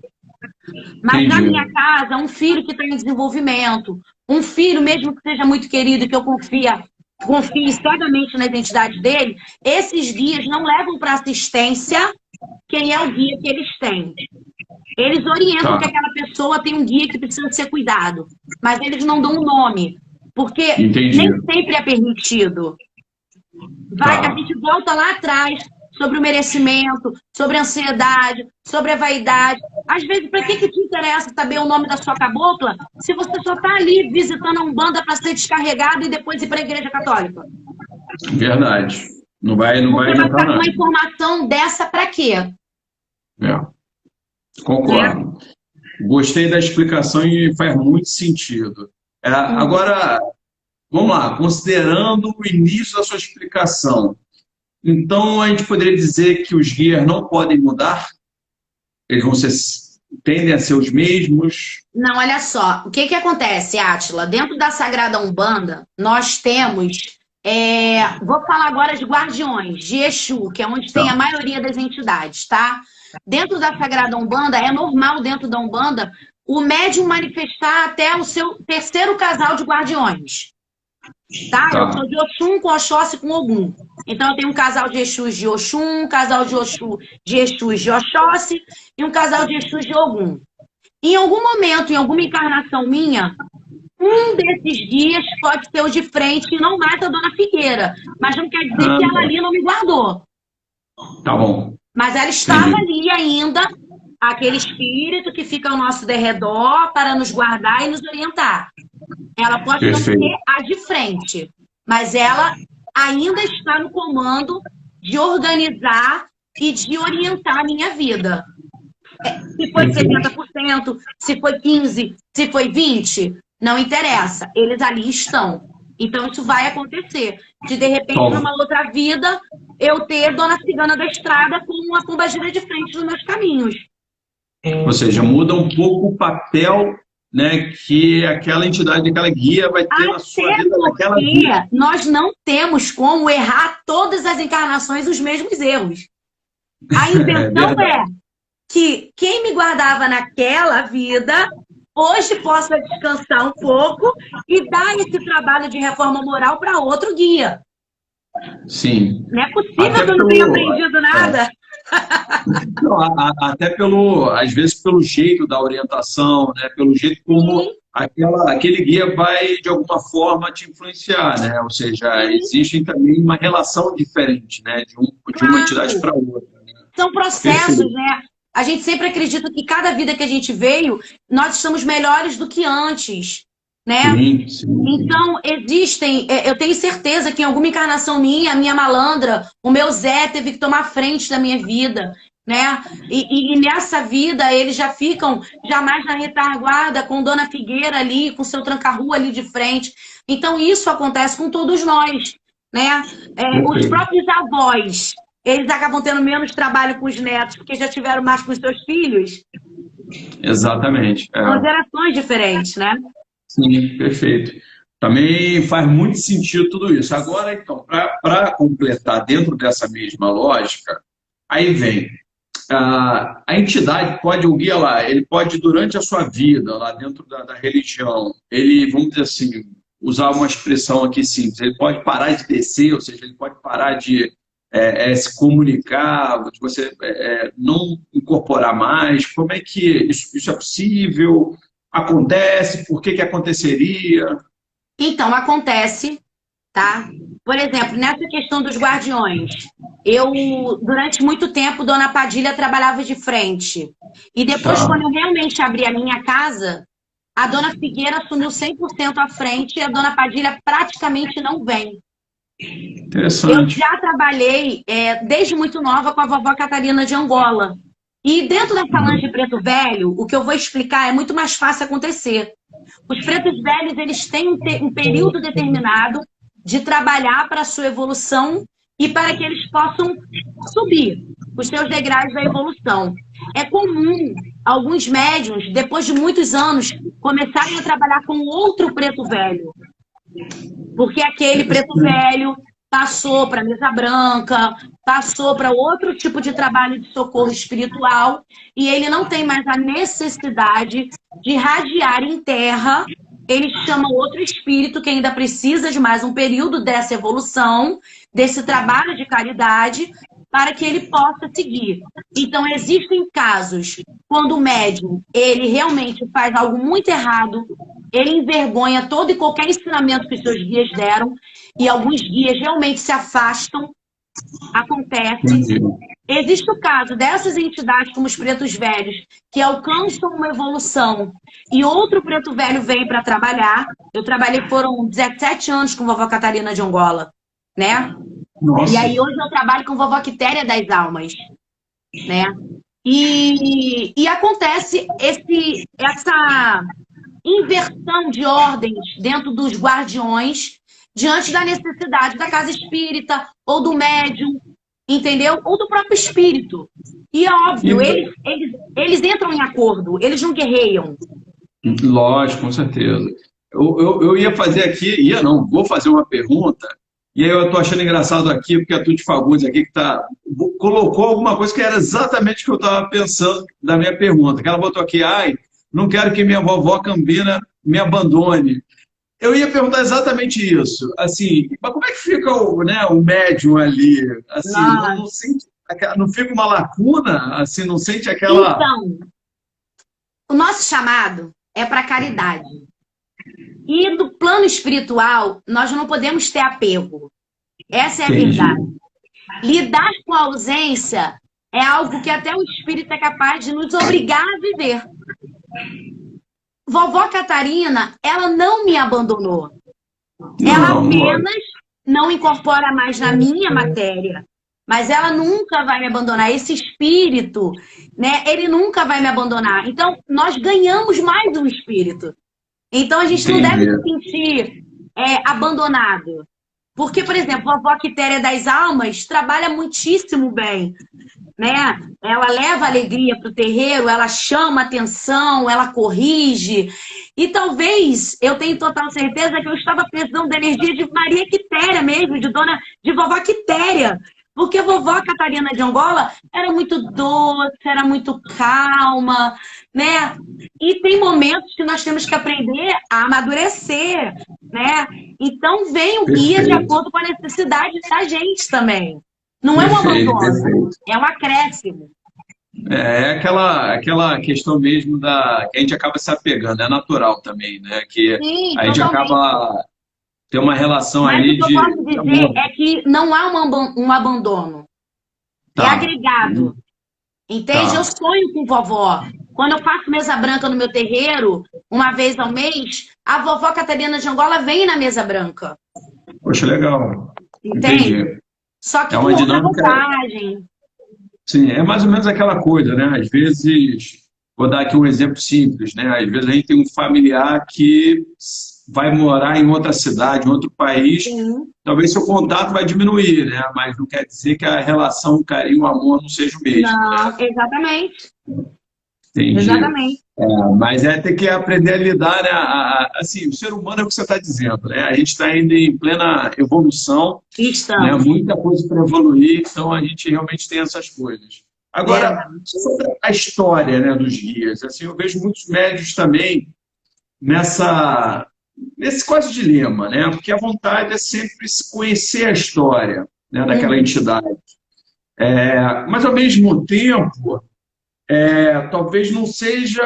Speaker 2: Mas na minha
Speaker 1: Entendi.
Speaker 2: casa, um filho que está em desenvolvimento, um filho, mesmo que seja muito querido, que eu confie cegamente na identidade dele, esses guias não levam para assistência quem é o guia que eles têm. Eles orientam que
Speaker 1: Tá,
Speaker 2: aquela pessoa tem um guia que precisa ser cuidado, mas eles não dão um nome, porque
Speaker 1: entendi.
Speaker 2: nem sempre é permitido. A
Speaker 1: Tá.
Speaker 2: gente volta lá atrás sobre o merecimento, sobre a ansiedade, sobre a vaidade. Às vezes, para que te interessa saber o nome da sua cabocla se você só está ali visitando a Umbanda para ser descarregado e depois ir para a Igreja Católica?
Speaker 1: Verdade. Não vai
Speaker 2: Você vai
Speaker 1: adiantar
Speaker 2: ficar com uma
Speaker 1: nada.
Speaker 2: informação dessa para quê?
Speaker 1: É,
Speaker 2: Né?
Speaker 1: concordo. Gostei da explicação e faz muito sentido. Agora, vamos lá, considerando o início da sua explicação, então a gente poderia dizer que os guias não podem mudar? Eles tendem a ser os mesmos?
Speaker 2: Não, olha só, o que que acontece, Átila? Dentro da Sagrada Umbanda, nós temos, vou falar agora de guardiões, de Exu, que é onde tem a
Speaker 1: Tá.
Speaker 2: maioria das entidades, tá? Dentro da Sagrada Umbanda, é normal dentro da Umbanda o médium manifestar até o seu terceiro casal de guardiões. Tá? Eu
Speaker 1: Tá.
Speaker 2: sou de Oxum com Oxóssi com Ogum. Então eu tenho um casal de Exus de Oxum, um casal de Exus de Oxóssi e um casal de Exus de Ogum. Em algum momento, em alguma encarnação minha, um desses dias pode ser o de frente e não mata a Dona Figueira. Mas não quer dizer
Speaker 1: Ah,
Speaker 2: que ela ali não me guardou.
Speaker 1: tá bom.
Speaker 2: Mas ela estava
Speaker 1: Entendi.
Speaker 2: ali ainda, aquele espírito que fica ao nosso derredor para nos guardar e nos orientar. Ela pode não ser
Speaker 1: Perfeito.
Speaker 2: a de frente, mas ela ainda está no comando de organizar e de orientar a minha vida. Se foi
Speaker 1: Perfeito.
Speaker 2: 70%, se foi 15%, se foi 20%, não interessa. Eles ali estão. Então, isso vai acontecer. De repente,
Speaker 1: Então,
Speaker 2: numa outra vida, eu ter Dona Cigana da Estrada com uma pombagira de frente nos meus caminhos.
Speaker 1: ou seja, muda um pouco o papel, né, que aquela entidade, aquela guia vai ter na sua
Speaker 2: Até
Speaker 1: vida naquela
Speaker 2: porque
Speaker 1: vida.
Speaker 2: nós não temos como errar todas as encarnações os mesmos erros. A
Speaker 1: É
Speaker 2: invenção
Speaker 1: verdade.
Speaker 2: é que quem me guardava naquela vida, hoje possa descansar um pouco e dar esse trabalho de reforma moral para outro guia.
Speaker 1: Sim.
Speaker 2: Não é possível
Speaker 1: Até
Speaker 2: que eu não tenha aprendido nada.
Speaker 1: não, até às vezes pelo jeito da orientação, né, pelo jeito como
Speaker 2: Sim,
Speaker 1: aquele guia vai de alguma forma te influenciar, né? Ou seja,
Speaker 2: sim,
Speaker 1: existe também uma relação diferente, né, de uma entidade
Speaker 2: claro.
Speaker 1: para outra.
Speaker 2: São processos,
Speaker 1: Perfeito.
Speaker 2: né? A gente sempre acredita que cada vida que a gente veio, nós estamos melhores do que antes, né?
Speaker 1: Sim, sim.
Speaker 2: Então, existem, eu tenho certeza que em alguma encarnação minha, a minha malandra, o meu Zé teve que tomar frente da minha vida, né? E nessa vida eles já ficam jamais na retaguarda com Dona Figueira ali, com seu tranca-rua ali de frente. Então, isso acontece com todos nós, né? Os
Speaker 1: Perfeito.
Speaker 2: próprios avós, eles acabam tendo menos trabalho com os netos, porque já tiveram mais com os seus filhos.
Speaker 1: Exatamente.
Speaker 2: São gerações diferentes, né?
Speaker 1: Sim, perfeito. Também faz muito sentido tudo isso. Agora, então, para completar dentro dessa mesma lógica, aí vem a entidade pode, o guia lá, ele pode, durante a sua vida, lá dentro da religião, ele, vamos dizer assim, usar uma expressão aqui simples, ele pode parar de descer, ou seja, ele pode parar de se comunicar, de você não incorporar mais. Como é que isso é possível? Acontece? Por que que aconteceria?
Speaker 2: Então, acontece, tá? Por exemplo, nessa questão dos guardiões, durante muito tempo, Dona Padilha trabalhava de frente. E depois,
Speaker 1: Tá,
Speaker 2: quando eu realmente abri a minha casa, a Dona Figueira assumiu 100% à frente e a Dona Padilha praticamente não vem. Eu
Speaker 1: interessante.
Speaker 2: já trabalhei desde muito nova com a vovó Catarina de Angola. E dentro da falange Preto Velho, o que eu vou explicar é muito mais fácil acontecer. Os pretos velhos, eles têm um período determinado de trabalhar para a sua evolução e para que eles possam subir os seus degraus da evolução. É comum alguns médiuns, depois de muitos anos, começarem a trabalhar com outro preto velho. Porque aquele preto velho passou para mesa branca, passou para outro tipo de trabalho de socorro espiritual, e ele não tem mais a necessidade de radiar em terra. Ele chama outro espírito que ainda precisa de mais um período dessa evolução, desse trabalho de caridade, para que ele possa seguir. Então, existem casos quando o médium, ele realmente faz algo muito errado, ele envergonha todo e qualquer ensinamento que os seus guias deram, e alguns guias realmente se afastam, acontece. Existe o caso dessas entidades, como os pretos velhos, que alcançam uma evolução e outro preto velho vem para trabalhar. Eu trabalhei, foram 17 anos com vovó Catarina de Angola, né?
Speaker 1: Nossa.
Speaker 2: E aí hoje eu trabalho com vovó Quitéria das Almas, né? E acontece essa inversão de ordens dentro dos guardiões diante da necessidade da casa espírita ou do médium, entendeu? Ou do próprio espírito. E é óbvio, eles entram em acordo, eles não guerreiam.
Speaker 1: Lógico, com certeza. Eu ia fazer aqui, vou fazer uma pergunta, e aí eu estou achando engraçado aqui, porque a Tuti Fagundes aqui colocou alguma coisa que era exatamente o que eu estava pensando da minha pergunta, que ela botou aqui, não quero que minha vovó Cambina me abandone. Eu ia perguntar exatamente isso, assim, mas como é que fica o médium ali? Assim, não fica uma lacuna? Assim, não sente aquela...
Speaker 2: Então, o nosso chamado é para caridade. E do plano espiritual, nós não podemos ter apego. Essa é a verdade. Lidar com a ausência é algo que até o espírito é capaz de nos obrigar a viver. Vovó Catarina, ela não me abandonou. Ela apenas não incorpora mais na minha matéria. Mas ela nunca vai me abandonar. Esse espírito, né, ele nunca vai me abandonar. Então, nós ganhamos mais um espírito. Então, a gente não deve se sentir abandonado. Porque, por exemplo, a vovó Quitéria das Almas trabalha muitíssimo bem, né? Ela leva alegria para o terreiro, ela chama atenção, ela corrige. E talvez, eu tenho total certeza que eu estava precisando da energia de Maria Quitéria mesmo, de vovó Quitéria. Porque a vovó Catarina de Angola era muito doce, era muito calma, né? E tem momentos que nós temos que aprender a amadurecer, né? Então vem o guia de acordo com a necessidade da gente também. Não é um abandono, é um acréscimo.
Speaker 1: É aquela questão mesmo que a gente acaba se apegando, é natural também, né? Que
Speaker 2: Sim,
Speaker 1: a gente acaba ter uma relação aí
Speaker 2: de... Mas o que eu posso dizer é que não há um abandono. É agregado. Entende? Eu sonho com vovó. Quando eu faço mesa branca no meu terreiro, uma vez ao mês, a vovó Catarina de Angola vem na mesa branca.
Speaker 1: Poxa, legal.
Speaker 2: Entende?
Speaker 1: Entendi.
Speaker 2: Só que com outra roupagem.
Speaker 1: Sim, é mais ou menos aquela coisa, né? Às vezes, vou dar aqui um exemplo simples, né? Às vezes a gente tem um familiar que vai morar em outra cidade, em outro país, talvez seu contato vai diminuir, né? Mas não quer dizer que a relação, o carinho, o amor não seja o mesmo.
Speaker 2: Não,
Speaker 1: né?
Speaker 2: Exatamente.
Speaker 1: Entendi.
Speaker 2: Exatamente.
Speaker 1: Mas ter que aprender a lidar, né? Assim, o ser humano é o que você está dizendo, né? A gente está ainda em plena evolução, né? Muita coisa para evoluir, então a gente realmente tem essas coisas. Agora, sobre a história, né, dos guias, assim, eu vejo muitos médios também nesse quase dilema, né? Porque a vontade é sempre se conhecer a história, né, daquela entidade. Mas, ao mesmo tempo, talvez não seja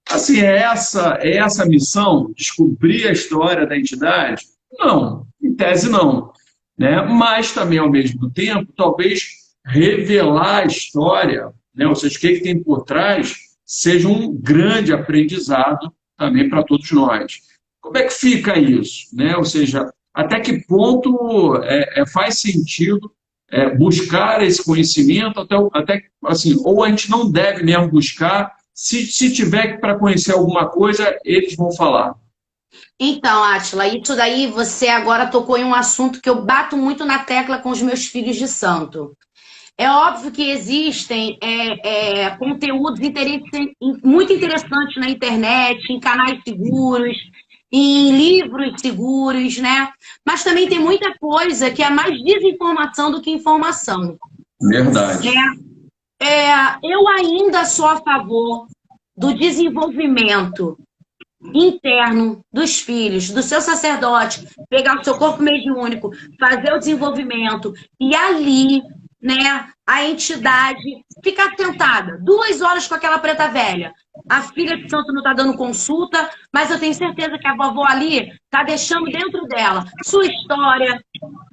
Speaker 1: assim, essa a missão, descobrir a história da entidade? Não, em tese não. Né? Mas também, ao mesmo tempo, talvez revelar a história, né? Ou seja, o que tem por trás, seja um grande aprendizado também para todos nós. Como é que fica isso? Né? Ou seja, até que ponto faz sentido buscar esse conhecimento, até assim, ou a gente não deve mesmo buscar, se tiver para conhecer alguma coisa, eles vão falar.
Speaker 2: Então, Átila, isso daí você agora tocou em um assunto que eu bato muito na tecla com os meus filhos de santo. É óbvio que existem conteúdos muito interessantes na internet, em canais seguros, em livros seguros, né? Mas também tem muita coisa que é mais desinformação do que informação.
Speaker 1: Verdade.
Speaker 2: Eu ainda sou a favor do desenvolvimento interno dos filhos, do seu sacerdote, pegar o seu corpo mediúnico, fazer o desenvolvimento e ali, né, a entidade ficar sentada 2 horas com aquela preta velha. A filha de santo não está dando consulta, mas eu tenho certeza que a vovó ali está deixando dentro dela sua história,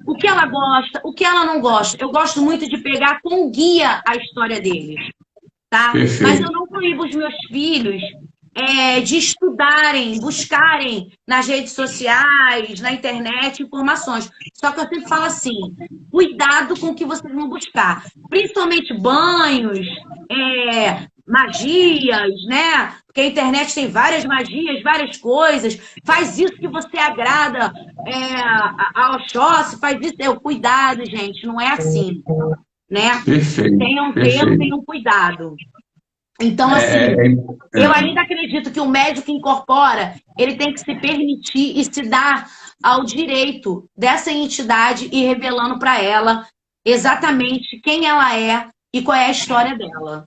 Speaker 2: o que ela gosta, o que ela não gosta. Eu gosto muito de pegar com guia a história deles, tá?
Speaker 1: Perfeito.
Speaker 2: Mas eu não proíbo os meus filhos de estudarem, buscarem nas redes sociais, na internet, informações. Só que eu sempre falo assim, cuidado com o que vocês vão buscar. Principalmente banhos, magias, né? Porque a internet tem várias magias, várias coisas. Faz isso que você agrada ao Oxóssi, faz isso. Cuidado, gente, não é assim, né?
Speaker 1: Perfeito.
Speaker 2: Tenham cuidado. Então, assim, eu ainda acredito que o médico que incorpora, ele tem que se permitir e se dar ao direito dessa entidade e revelando para ela exatamente quem ela é e qual é a história dela.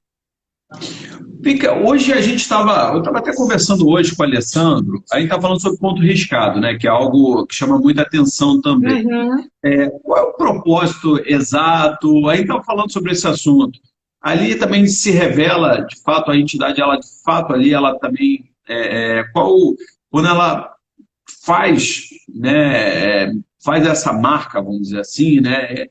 Speaker 1: Pica, hoje eu estava até conversando hoje com o Alessandro, a gente está falando sobre ponto riscado, né, que é algo que chama muita atenção também. Qual é o propósito exato? Aí estava falando sobre esse assunto. Ali também se revela, de fato, a entidade, ela de fato ali, ela também, quando ela faz, né, faz essa marca, vamos dizer assim, né,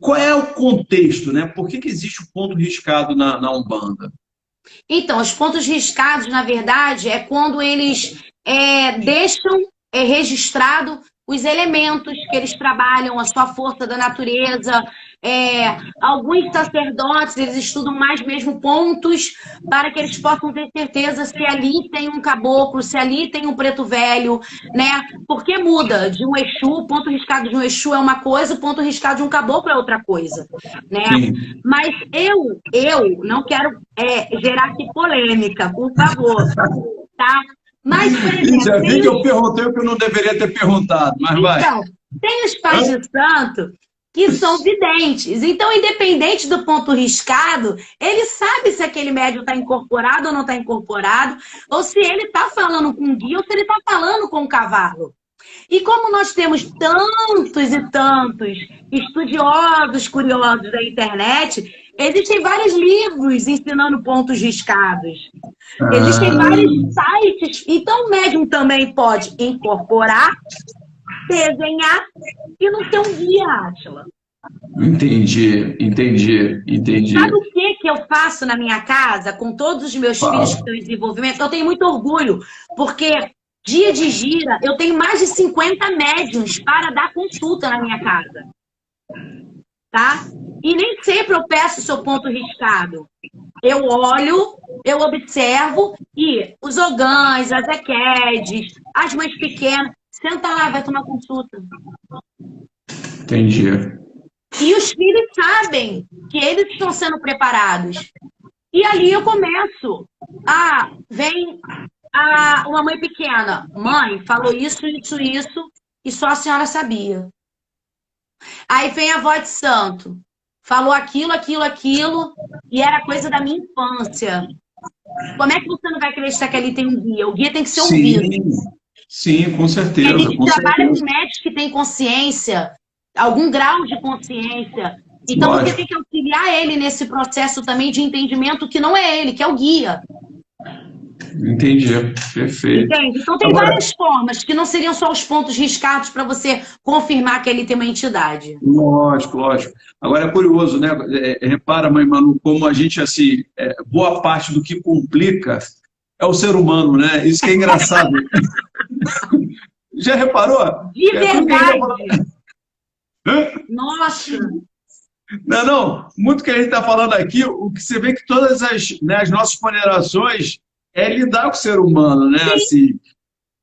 Speaker 1: qual é o contexto, né? Por que existe o ponto riscado na Umbanda?
Speaker 2: Então, os pontos riscados, na verdade, é quando eles deixam registrado os elementos que eles trabalham, a sua força da natureza. Alguns sacerdotes, eles estudam mais mesmo pontos para que eles possam ter certeza se ali tem um caboclo, se ali tem um preto velho, né? Porque muda de um Exu, o ponto riscado de um Exu é uma coisa, o ponto riscado de um caboclo é outra coisa, né?
Speaker 1: Sim.
Speaker 2: Mas eu não quero gerar aqui polêmica, por favor, tá? Mas, por exemplo,
Speaker 1: já vi que eu perguntei o que eu não deveria ter perguntado, mas vai.
Speaker 2: Então, tem os pais de santo que são videntes. Então, independente do ponto riscado, ele sabe se aquele médium está incorporado ou não está incorporado, ou se ele está falando com o guia ou se ele está falando com o cavalo. E como nós temos tantos e tantos estudiosos curiosos da internet, existem vários livros ensinando pontos riscados. Existem vários sites. Então, o médium também pode incorporar, desenhar e não ter um guia, Átila.
Speaker 1: Entendi.
Speaker 2: Sabe o que eu faço na minha casa com todos os meus filhos que estão em desenvolvimento? Eu tenho muito orgulho, porque dia de gira eu tenho mais de 50 médiums para dar consulta na minha casa. Tá? E nem sempre eu peço o seu ponto riscado. Eu olho, eu observo e os ogãs, as equedes, as mães pequenas, senta lá, vai tomar consulta.
Speaker 1: Entendi.
Speaker 2: E os filhos sabem que eles estão sendo preparados. E ali eu começo. Vem uma mãe pequena. Mãe, falou isso, e só a senhora sabia. Aí vem a avó de santo. Falou aquilo, e era coisa da minha infância. Como é que você não vai acreditar que ali tem um guia? O guia tem que ser ouvido.
Speaker 1: Sim, com certeza.
Speaker 2: A gente trabalha com médicos que têm consciência, algum grau de consciência. Então você tem que auxiliar ele nesse processo também de entendimento que não é ele, que é o guia.
Speaker 1: Entendi, perfeito.
Speaker 2: Entende? Então tem várias formas, que não seriam só os pontos riscados para você confirmar que ele tem uma entidade.
Speaker 1: Lógico. Agora é curioso, né? Repara, mãe Manu, como a gente, assim, boa parte do que complica é o ser humano, né? Isso que é engraçado. Já reparou?
Speaker 2: De verdade. Nossa!
Speaker 1: Não. Muito que a gente está falando aqui, o que você vê que todas as nossas ponderações é lidar com o ser humano, né? Assim,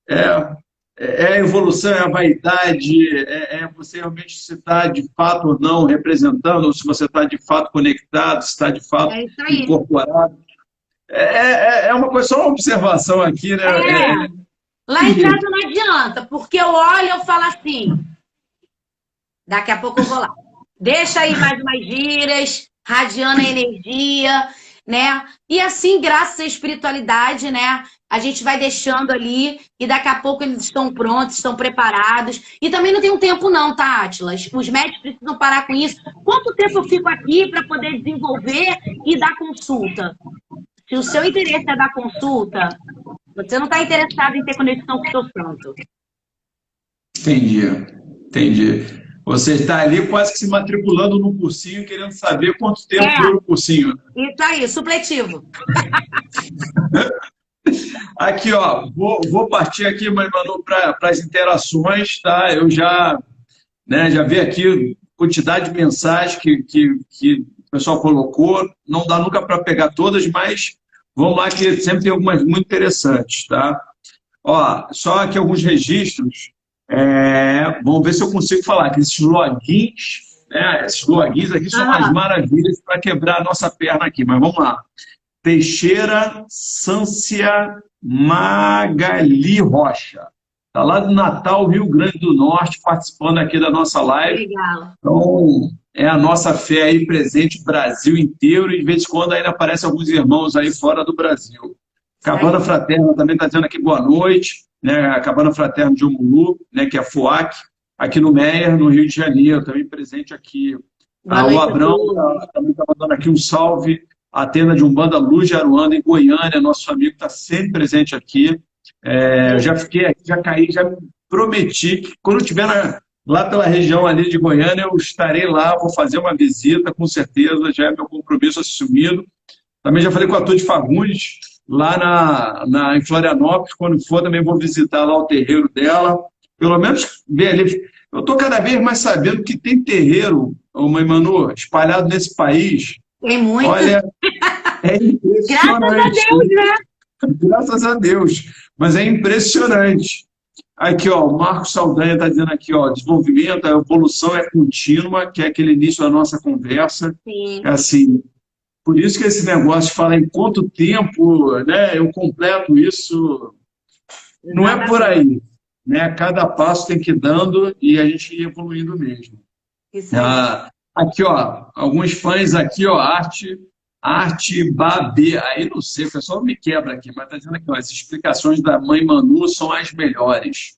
Speaker 1: é a evolução, é a vaidade, é você realmente se está de fato ou não representando, ou se você está de fato conectado, se está de fato incorporado. É uma coisa, só uma observação aqui, né?
Speaker 2: Lá em casa não adianta, porque eu olho e eu falo assim, daqui a pouco eu vou lá. Deixa aí mais umas giras, radiando a energia, né? E assim, graças à espiritualidade, né? A gente vai deixando ali e daqui a pouco eles estão prontos, estão preparados. E também não tem um tempo não, tá, Atlas? Os médicos precisam parar com isso. Quanto tempo eu fico aqui para poder desenvolver e dar consulta? Se o seu interesse é dar consulta, você não está interessado em ter conexão com o seu santo.
Speaker 1: Entendi, entendi. Você está ali quase que se matriculando no cursinho, querendo saber quanto tempo dura o cursinho.
Speaker 2: Isso aí, supletivo.
Speaker 1: Aqui, ó, vou partir aqui, Mãe Manu, para as interações, tá? Eu já, né, já vi aqui quantidade de mensagens que o pessoal colocou. Não dá nunca para pegar todas, mas vamos lá que sempre tem algumas muito interessantes, tá? Ó, só aqui alguns registros. Vamos ver se eu consigo falar que esses logins, né? Esses logins aqui são umas maravilhas para quebrar a nossa perna aqui, mas vamos lá. Teixeira Sância Magali Rocha. Está lá do Natal, Rio Grande do Norte, participando aqui da nossa live.
Speaker 2: Legal.
Speaker 1: Então, é a nossa fé aí presente no Brasil inteiro e de vez em quando ainda aparecem alguns irmãos aí fora do Brasil. Cabana Fraterna também está dizendo aqui boa noite, né? A Cabana Fraterna de Umulu, né? Que é a FUAC, aqui no Meier, no Rio de Janeiro, também presente aqui. O Abrão também está mandando aqui um salve. A tenda de Umbanda Luz de Aruanda, em Goiânia, nosso amigo está sempre presente aqui. Já fiquei aqui, já caí, já me prometi que quando eu estiver lá pela região ali de Goiânia, eu estarei lá, vou fazer uma visita, com certeza, já é meu compromisso assumido. Também já falei com a Tude Fagundes, lá em Florianópolis, quando for também vou visitar lá o terreiro dela, pelo menos ver ali. Eu estou cada vez mais sabendo que tem terreiro, Mãe Manu, espalhado nesse país.
Speaker 2: Tem muito.
Speaker 1: Olha, é impressionante.
Speaker 2: Graças a Deus, né?
Speaker 1: Graças a Deus. Mas é impressionante. Aqui, ó, o Marcos Saldanha está dizendo aqui, ó, desenvolvimento, a evolução é contínua, que é aquele início da nossa conversa.
Speaker 2: Sim.
Speaker 1: É assim, por isso que esse negócio fala em quanto tempo, né, eu completo isso, não é por aí. Né? Cada passo tem que ir dando e a gente ir evoluindo mesmo.
Speaker 2: Isso aí.
Speaker 1: Aqui, ó, alguns fãs aqui, ó, Arte Babê. Aí não sei, o pessoal me quebra aqui, mas tá dizendo aqui, ó, as explicações da Mãe Manu são as melhores.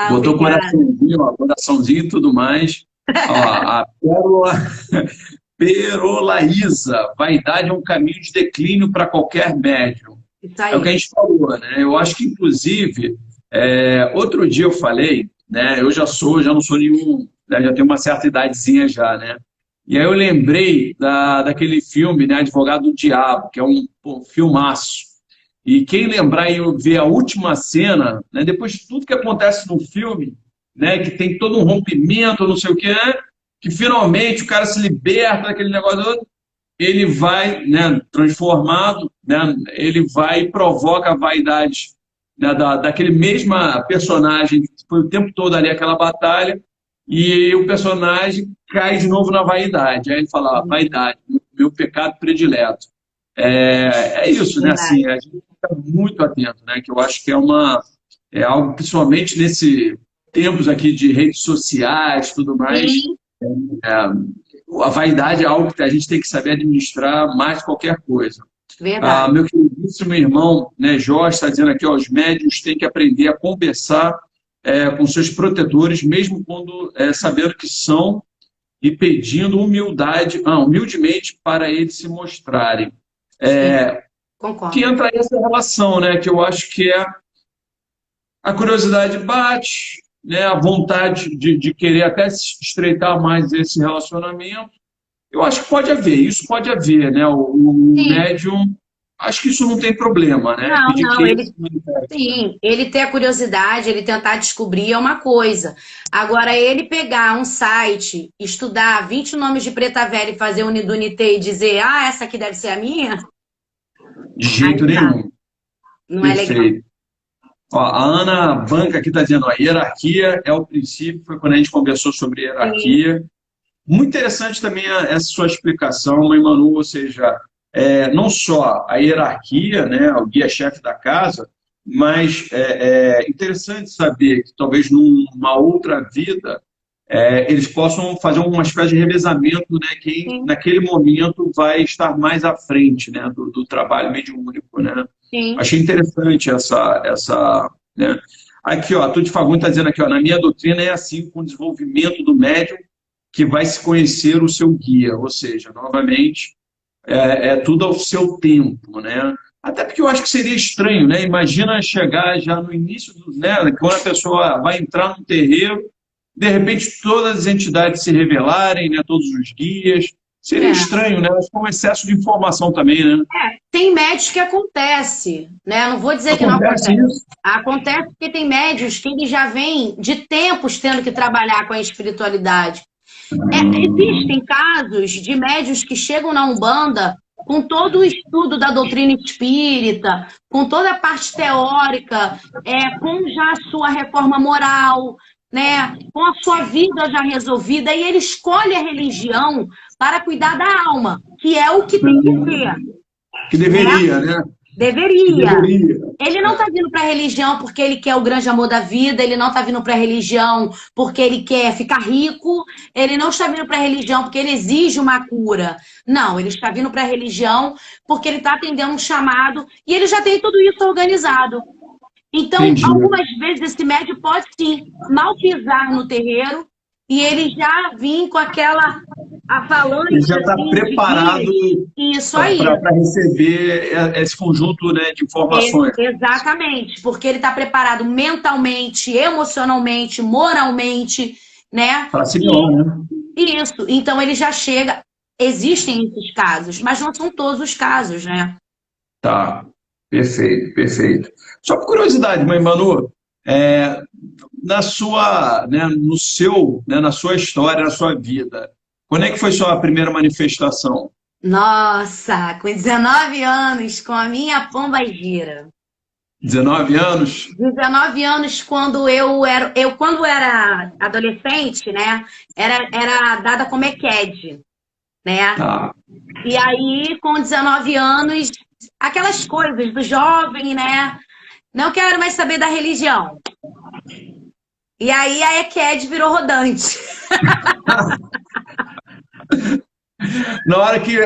Speaker 1: Botou coraçãozinho, ó, coraçãozinho e tudo mais. Ó, a Perolaísa, vaidade é um caminho de declínio para qualquer médium. É o que a gente falou, né? Eu acho que, inclusive, outro dia eu falei, né? Eu já não sou nenhum, né, já tenho uma certa idadezinha já, né? E aí eu lembrei daquele filme, né, Advogado do Diabo, que é um filmaço. E quem lembrar e ver a última cena, né, depois de tudo que acontece no filme, né, que tem todo um rompimento, não sei o quê, que finalmente o cara se liberta daquele negócio, ele vai, né, transformado, né, ele vai e provoca a vaidade, né, daquele mesma personagem que foi o tempo todo ali aquela batalha, e o personagem cai de novo na vaidade. Aí ele fala, vaidade, meu pecado predileto. É isso, né? Assim, a gente fica muito atento, né? Que eu acho que é algo, principalmente nesse tempos aqui de redes sociais, tudo mais. A vaidade é algo que a gente tem que saber administrar mais que qualquer coisa.
Speaker 2: Verdade.
Speaker 1: Meu queridíssimo irmão, né, Jorge, está dizendo aqui, ó, os médiuns têm que aprender a conversar com seus protetores, mesmo quando sabendo que são, e pedindo humildemente para eles se mostrarem.
Speaker 2: Concordo.
Speaker 1: Que entra essa relação, né, que eu acho que a curiosidade bate, né, a vontade de querer até se estreitar mais esse relacionamento. Eu acho que pode haver, isso pode haver, né? O médium, acho que isso não tem problema, né?
Speaker 2: Ele ter a curiosidade, ele tentar descobrir é uma coisa. Agora, ele pegar um site, estudar 20 nomes de preta velha e fazer unidunité e dizer, essa aqui deve ser a minha?
Speaker 1: De jeito nenhum.
Speaker 2: Não é legal.
Speaker 1: Ó, a Ana Banca aqui está dizendo, a hierarquia é o princípio, foi quando a gente conversou sobre hierarquia. Sim. Muito interessante também essa sua explicação, Mãe Manu, ou seja, não só a hierarquia, né, o guia-chefe da casa, mas é interessante saber que talvez numa outra vida eles possam fazer uma espécie de revezamento, né? Quem
Speaker 2: Sim,
Speaker 1: naquele momento vai estar mais à frente, né? Do trabalho mediúnico, né?
Speaker 2: sim.
Speaker 1: Achei interessante né? Aqui, ó, Tudo de Fagundes está dizendo aqui, ó, na minha doutrina é assim, com o desenvolvimento do médium que vai se conhecer o seu guia, ou seja, novamente, tudo ao seu tempo, né? Até porque eu acho que seria estranho, né? Imagina chegar já no início né? Quando a pessoa vai entrar no terreiro, de repente todas as entidades se revelarem, né? Todos os guias. Seria
Speaker 2: É.
Speaker 1: estranho, né? Acho que é um excesso de informação também, né?
Speaker 2: Tem médios que acontece, né? Não vou dizer que não
Speaker 1: Acontece
Speaker 2: acontece.
Speaker 1: isso.
Speaker 2: Acontece porque tem médios que eles já vêm de tempos tendo que trabalhar com a espiritualidade. Existem casos de médios que chegam na Umbanda com todo o estudo da doutrina espírita, com toda a parte teórica, com já a sua reforma moral, né, com a sua vida já resolvida, e ele escolhe a religião para cuidar da alma, que é o que tem que ser,
Speaker 1: Que
Speaker 2: né?
Speaker 1: deveria, né? Que
Speaker 2: Deveria.
Speaker 1: deveria.
Speaker 2: Ele não está vindo para a religião porque ele quer o grande amor da vida, ele não está vindo para a religião porque ele quer ficar rico, ele não está vindo para a religião porque ele exige uma cura. Não, ele está vindo para a religião porque ele está atendendo um chamado e ele já tem tudo isso organizado. Então,
Speaker 1: Entendi.
Speaker 2: algumas vezes esse médium pode sim mal pisar no terreiro e ele já vir com aquela
Speaker 1: Ele
Speaker 2: avalanche
Speaker 1: já está
Speaker 2: assim, de
Speaker 1: preparado
Speaker 2: guias. Isso aí.
Speaker 1: para receber esse conjunto, né, de informações.
Speaker 2: Exatamente, porque ele está preparado mentalmente, emocionalmente, moralmente, né?
Speaker 1: Para se melhor, né?
Speaker 2: E isso, então ele já chega. Existem esses casos, mas não são todos os casos, né?
Speaker 1: Tá, perfeito, perfeito. Só por curiosidade, mãe Manu, na sua, né, no seu, né, na sua história, na sua vida, quando é que foi sua primeira manifestação?
Speaker 2: Nossa, com 19 anos, com a minha pomba gira.
Speaker 1: 19 anos?
Speaker 2: 19 anos, quando era adolescente, né? Era dada como EQED, né?
Speaker 1: Tá.
Speaker 2: E aí, com 19 anos, aquelas coisas do jovem, né? Não quero mais saber da religião. E aí a EQED virou rodante.
Speaker 1: Na hora que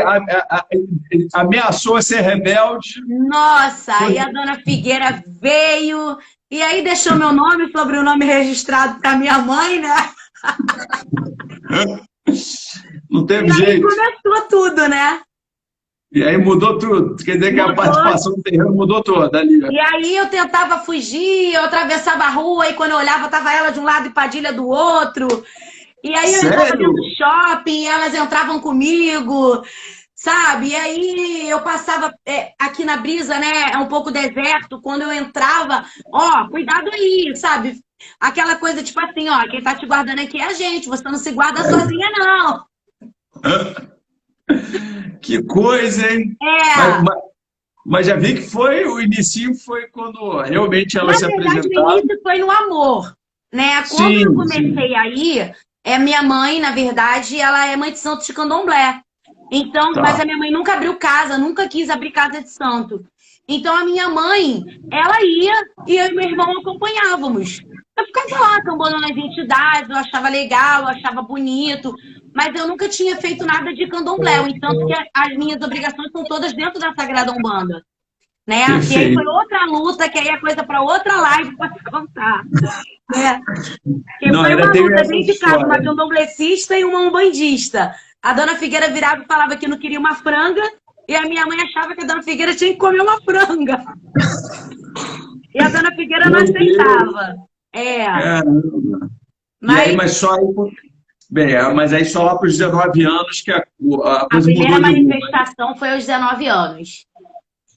Speaker 1: ameaçou ser rebelde.
Speaker 2: Nossa, aí a dona Figueira veio e aí deixou meu nome e sobrenome registrado para minha mãe, né?
Speaker 1: Não teve
Speaker 2: E aí
Speaker 1: jeito.
Speaker 2: começou tudo, né?
Speaker 1: E aí mudou tudo. Quer dizer que a participação do terreno mudou toda ali.
Speaker 2: E aí eu tentava fugir, eu atravessava a rua e quando eu olhava, tava ela de um lado e Padilha do outro. E aí eu entrava dentro do shopping, elas entravam comigo, sabe? E aí eu passava aqui na Brisa, né? É um pouco deserto. Quando eu entrava, ó, cuidado aí, sabe? Aquela coisa tipo assim, ó, quem tá te guardando aqui é a gente, você não se guarda sozinha, não.
Speaker 1: Que coisa, hein? Mas já vi que o início foi quando realmente ela se apresentava.
Speaker 2: Na verdade, o início foi no amor, né? Quando eu comecei a ir, minha mãe, na verdade, ela é mãe de santo de candomblé. Então, mas a minha mãe nunca abriu casa, nunca quis abrir casa de santo. Então, a minha mãe, ela ia e eu e meu irmão acompanhávamos. Eu ficava lá, cambando nas entidades, eu achava legal, eu achava bonito, mas eu nunca tinha feito nada de candomblé. Entanto, que as minhas obrigações são todas dentro da Sagrada Umbanda. Né? E aí foi outra luta, que aí é coisa para outra live para te contar. Né? Foi uma luta bem de casa, uma candomblecista e uma umbandista. A dona Figueira virava e falava que não queria uma franga, e a minha mãe achava que a dona Figueira tinha que comer uma franga. E a dona Figueira não aceitava.
Speaker 1: Caramba. Mas aí só lá para os 19 anos que a coisa
Speaker 2: a primeira manifestação foi aos 19 anos.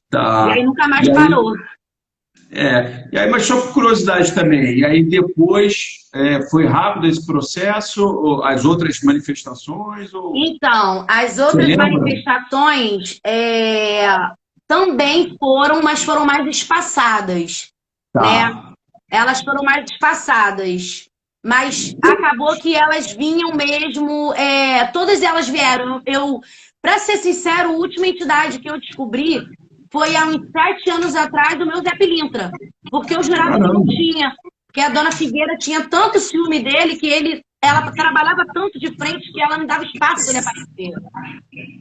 Speaker 1: Tá.
Speaker 2: E aí nunca mais parou.
Speaker 1: E aí, mas só por curiosidade também, e aí depois foi rápido esse processo, as outras manifestações?
Speaker 2: Então, as outras manifestações também foram, mas foram mais espaçadas.
Speaker 1: Tá.
Speaker 2: Né? Elas foram mais espaçadas. Mas acabou que elas vinham mesmo, todas elas vieram. Para ser sincero, a última entidade que eu descobri foi há uns 7 anos atrás o meu Zé Pilintra. Porque eu jurava que não tinha. Que a dona Figueira tinha tanto ciúme dele que ela trabalhava tanto de frente que ela não dava espaço dele aparecer.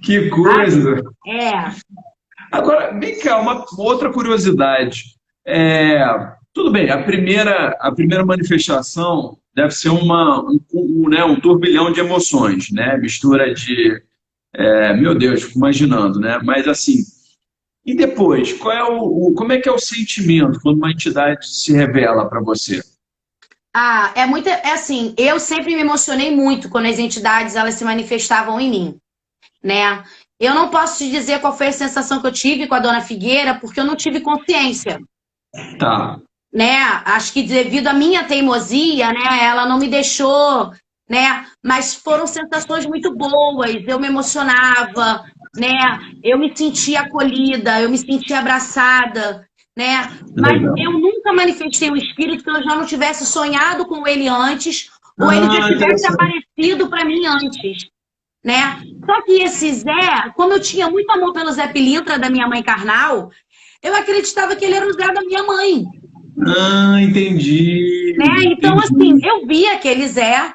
Speaker 1: Que coisa!
Speaker 2: É.
Speaker 1: Agora, vem cá, uma outra curiosidade. Tudo bem, a primeira manifestação deve ser né, um turbilhão de emoções, né? Mistura de... meu Deus, fico imaginando, né? Mas assim, e depois, como é que é o sentimento quando uma entidade se revela para você?
Speaker 2: É assim, eu sempre me emocionei muito quando as entidades elas se manifestavam em mim, né? Eu não posso te dizer qual foi a sensação que eu tive com a dona Figueira, porque eu não tive consciência.
Speaker 1: Tá.
Speaker 2: Né? Acho que devido à minha teimosia, né, ela não me deixou, né? Mas foram sensações muito boas. Eu me emocionava, né? Eu me sentia acolhida, eu me sentia abraçada, né? Mas eu nunca manifestei um espírito que eu já não tivesse sonhado com ele antes, ou ele já tivesse aparecido para mim antes, né? Só que esse Zé, como eu tinha muito amor pelo Zé Pilintra da minha mãe carnal, eu acreditava que ele era o Zé da minha mãe.
Speaker 1: Entendi.
Speaker 2: Né? Então,
Speaker 1: entendi.
Speaker 2: assim, eu via aquele Zé,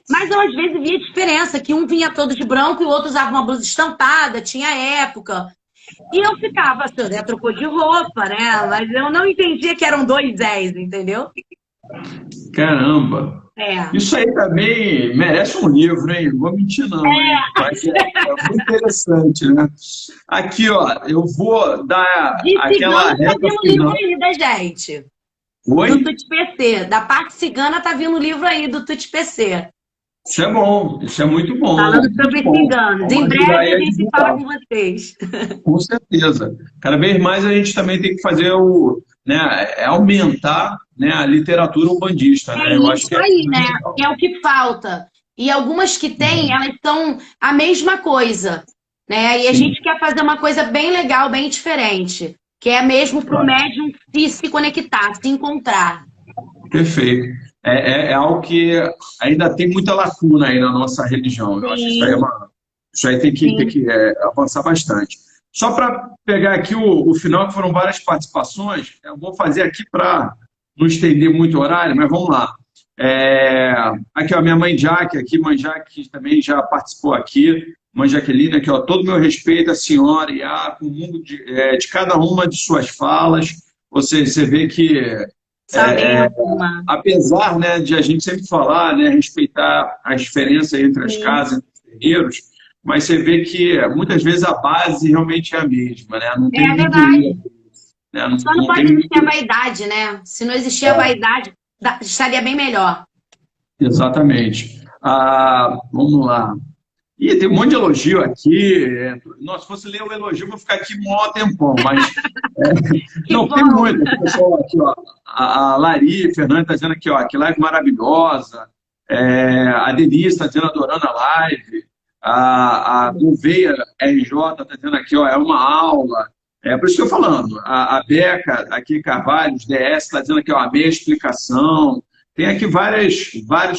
Speaker 2: mas eu às vezes via diferença, que um vinha todo de branco e o outro usava uma blusa estampada, tinha época. E eu ficava, assim, o Zé trocou de roupa, né? Mas eu não entendia que eram 2 Zés, entendeu?
Speaker 1: Caramba!
Speaker 2: É.
Speaker 1: Isso aí também merece um livro, hein? Não vou mentir, não, hein? Mas é muito interessante, né? Aqui, ó, eu vou dar
Speaker 2: De
Speaker 1: aquela
Speaker 2: cigano tá
Speaker 1: reta
Speaker 2: vindo o
Speaker 1: final.
Speaker 2: livro aí da gente.
Speaker 1: Oi?
Speaker 2: Do Tuti PC. Da parte cigana tá vindo o livro aí do Tuti PC.
Speaker 1: Isso é bom, isso é muito bom.
Speaker 2: Falando
Speaker 1: muito
Speaker 2: sobre
Speaker 1: bom.
Speaker 2: ciganos.
Speaker 1: Vamos
Speaker 2: Em
Speaker 1: ajudar
Speaker 2: breve
Speaker 1: aí
Speaker 2: a gente
Speaker 1: divulgar.
Speaker 2: fala com vocês.
Speaker 1: Com certeza. Cada vez mais a gente também tem que fazer aumentar, né, a literatura umbandista, né? Eu acho
Speaker 2: Isso
Speaker 1: que é
Speaker 2: aí,
Speaker 1: muito
Speaker 2: né?
Speaker 1: legal.
Speaker 2: É o que falta. E algumas que tem, elas são a mesma coisa, né? E a
Speaker 1: Sim.
Speaker 2: gente quer fazer uma coisa bem legal, bem diferente, que é mesmo para o médium se conectar, se encontrar.
Speaker 1: Perfeito. É algo que ainda tem muita lacuna aí na nossa religião. Eu acho que isso aí tem que avançar bastante. Só para pegar aqui o final, que foram várias participações, eu vou fazer aqui para não estender muito o horário, mas vamos lá. Aqui, ó, minha mãe Jaque, aqui, mãe Jaque também já participou aqui, mãe Jaqueline, aqui, ó, todo o meu respeito à senhora e com o mundo de cada uma de suas falas. Você vê que apesar, né, de a gente sempre falar, né, respeitar as diferenças entre as casas, entre os terreiros, mas você vê que muitas vezes a base realmente é a mesma, né? Não tem muito
Speaker 2: verdade.
Speaker 1: erro, né?
Speaker 2: Só não pode existir a vaidade, né? Se não existir a vaidade, estaria bem melhor.
Speaker 1: Exatamente. Vamos lá. E tem um monte de elogio aqui. Nossa, se fosse ler o elogio, eu vou ficar aqui um maior tempão, mas... não, tem muito. Pessoal, aqui, ó, a Lari Fernandes está dizendo aqui, ó, que live maravilhosa. A Denise está dizendo, adorando a live. A Gouveia RJ está dizendo aqui, ó, é uma aula. Por isso que eu estou falando. A Beca, aqui, Carvalhos, DS, está dizendo aqui, ó, a meia explicação. Tem aqui vários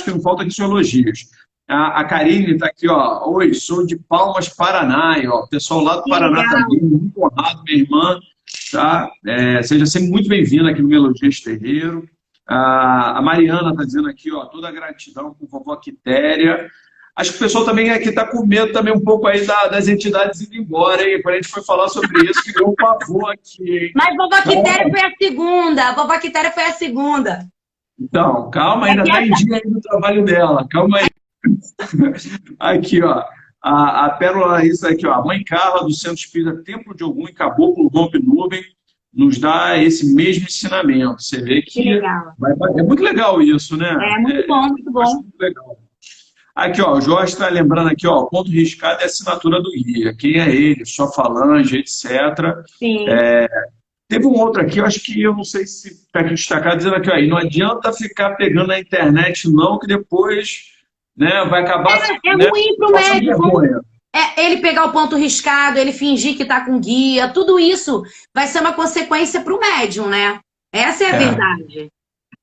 Speaker 1: que não faltam aqui são elogios. A Karine está aqui, ó. Oi, sou de Palmas, Paraná. E, ó, pessoal lá do Paraná também, muito honrado, minha irmã. Tá? Seja sempre muito bem-vinda aqui no Melodias Terreiro. A Mariana está dizendo aqui, ó, toda a gratidão com vovó Quitéria. Acho que o pessoal também aqui está com medo também um pouco aí das entidades indo embora, hein? Quando a gente foi falar sobre isso, criou um pavor aqui, hein?
Speaker 2: Mas vovó Quitéria foi a segunda. A vovó Quitéria foi a segunda.
Speaker 1: Então, calma, ainda está em dia aí no trabalho dela. Calma aí. Aqui, ó. A Pérola, isso aqui, ó. A mãe Carla do Centro Espírita Templo de Ogum e Caboclo Rompe Nuvem nos dá esse mesmo ensinamento. Você vê que
Speaker 2: legal.
Speaker 1: É muito legal isso, né?
Speaker 2: Muito bom, muito bom.
Speaker 1: Muito legal. Aqui, ó, o Jorge está lembrando aqui, ó, o ponto riscado é a assinatura do guia. Quem é ele, sua falange, etc.
Speaker 2: Sim.
Speaker 1: Teve um outro aqui, eu acho que eu não sei se está aqui destacado, dizendo aqui, ó, e não adianta ficar pegando na internet, não, que depois, né, vai acabar...
Speaker 2: É ruim para o médico. Ele pegar o ponto riscado, ele fingir que está com guia, tudo isso vai ser uma consequência para o médium, né? Essa é a verdade.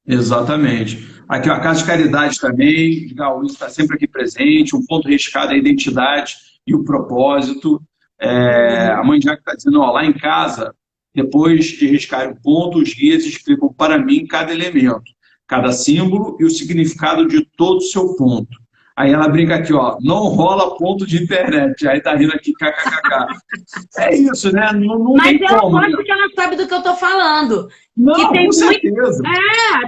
Speaker 1: Exatamente. Aqui, ó, a Casa de Caridade também, Gaúcho está sempre aqui presente, um ponto riscado é a identidade e o propósito. A mãe Jaque está dizendo, ó, lá em casa, depois de riscar um ponto, os guias explicam para mim cada elemento, cada símbolo e o significado de todo o seu ponto. Aí ela brinca aqui, ó, não rola ponto de internet. Aí tá rindo aqui, kkkk. É isso, né? Não
Speaker 2: Mas
Speaker 1: tem
Speaker 2: eu
Speaker 1: como.
Speaker 2: gosto que ela sabe do que eu tô falando.
Speaker 1: Não,
Speaker 2: que tem
Speaker 1: com certeza.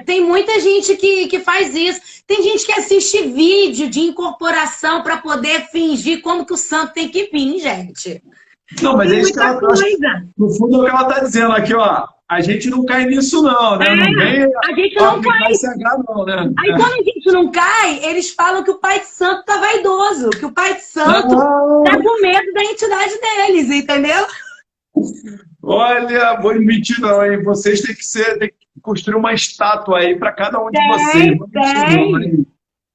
Speaker 2: tem muita gente que faz isso. Tem gente que assiste vídeo de incorporação para poder fingir como que o santo tem que vir, gente.
Speaker 1: Não, mas
Speaker 2: tem
Speaker 1: é isso que ela tá, no fundo é o que ela tá dizendo aqui, ó. A gente não cai nisso, não, né? Não vem
Speaker 2: a gente não cai.
Speaker 1: Não, né?
Speaker 2: Aí quando a gente não cai, eles falam que o Pai de Santo tá vaidoso, que o Pai de Santo tá com medo da entidade deles, entendeu?
Speaker 1: Olha, vou mentir não, hein? Vocês têm que construir uma estátua aí para cada um de vocês.
Speaker 2: Tem.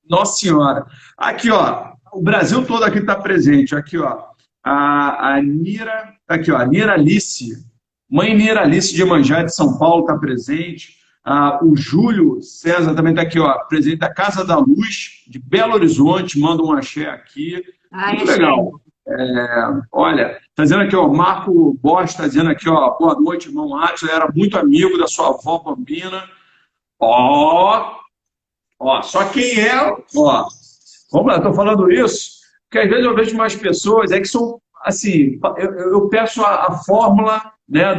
Speaker 1: Nossa Senhora. Aqui, ó, o Brasil todo aqui está presente. Aqui, ó, a Nira, aqui, ó, a Nira Alice. Mãe Nira Alice de Iemanjá de São Paulo está presente. O Júlio César também está aqui, ó, presente da Casa da Luz, de Belo Horizonte, manda um axé aqui. Muito legal. Olha, está dizendo aqui, ó, Marco Bosch está dizendo aqui, ó, boa noite, irmão Átila, era muito amigo da sua avó Bambina. Ó, só quem é, ó, vamos lá, estou falando isso, porque às vezes eu vejo mais pessoas, que são, assim, eu peço a fórmula, né,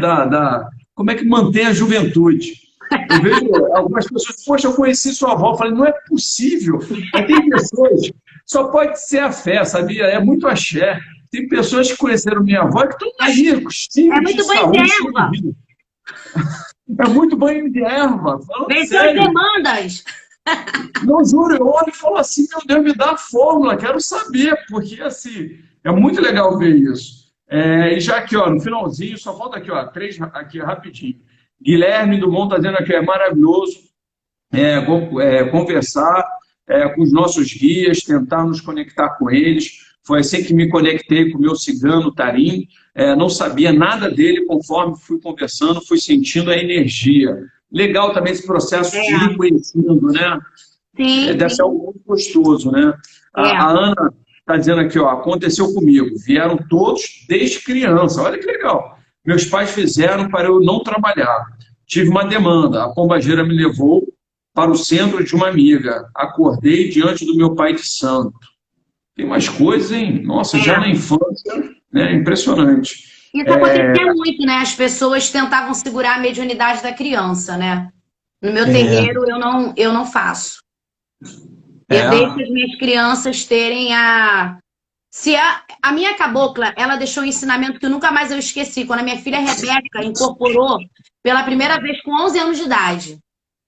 Speaker 1: como é que mantém a juventude. Eu vejo algumas pessoas, poxa, eu conheci sua avó, eu falei, não é possível. Aí tem pessoas, só pode ser a fé, sabia? É muito axé. Tem pessoas que conheceram minha avó que estão aí,
Speaker 2: é muito banho de erva.
Speaker 1: É muito banho de erva.
Speaker 2: Venceu as demandas.
Speaker 1: Não, juro, eu olho e falo assim, meu Deus, me dá a fórmula, quero saber, porque assim, é muito legal ver isso. E já aqui, ó, no finalzinho, só falta aqui, ó, 3 aqui rapidinho. Guilherme do Monte está dizendo aqui, é maravilhoso conversar com os nossos guias, tentar nos conectar com eles. Foi assim que me conectei com o meu cigano, Tarim. Não sabia nada dele, conforme fui conversando, fui sentindo a energia. Legal também esse processo de ir conhecendo, né?
Speaker 2: Sim.
Speaker 1: Deve ser algo muito gostoso, né? A Ana está dizendo aqui, ó, aconteceu comigo. Vieram todos desde criança. Olha que legal. Meus pais fizeram para eu não trabalhar. Tive uma demanda. A pombageira me levou para o centro de uma amiga. Acordei diante do meu pai de santo. Tem mais coisas, hein? Nossa, já na infância, né? Impressionante.
Speaker 2: Isso acontecia muito, né? As pessoas tentavam segurar a mediunidade da criança, né? No meu terreiro, eu não faço. Eu deixo as minhas crianças terem a minha cabocla, ela deixou um ensinamento que nunca mais eu esqueci. Quando a minha filha Rebeca incorporou pela primeira vez com 11 anos de idade,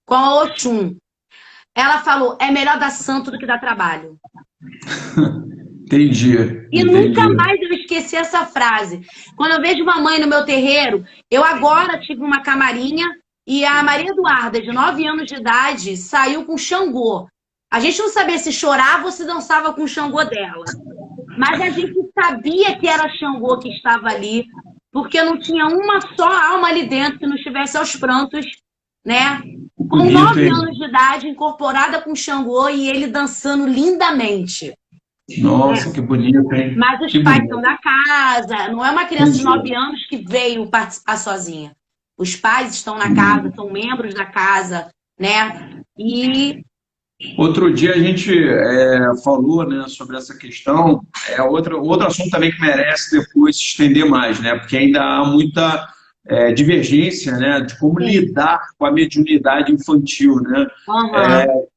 Speaker 2: com a Oxum, ela falou, é melhor dar santo do que dar trabalho.
Speaker 1: Entendi.
Speaker 2: E nunca mais eu esqueci essa frase. Quando eu vejo uma mãe no meu terreiro, eu agora tive uma camarinha e a Maria Eduarda, de 9 anos de idade, saiu com Xangô. A gente não sabia se chorava ou se dançava com o Xangô dela. Mas a gente sabia que era Xangô que estava ali, porque não tinha uma só alma ali dentro que não estivesse aos prantos, né? Com 9 anos de idade, incorporada com Xangô e ele dançando lindamente.
Speaker 1: Nossa, que bonito, hein?
Speaker 2: Mas os pais estão na casa, não é uma criança de 9 anos que veio participar sozinha. Os pais estão na casa, são membros da casa, né? E
Speaker 1: outro dia a gente falou, né, sobre essa questão, outro assunto também que merece depois se estender mais, né? Porque ainda há muita divergência, né, de como lidar com a mediunidade infantil, né?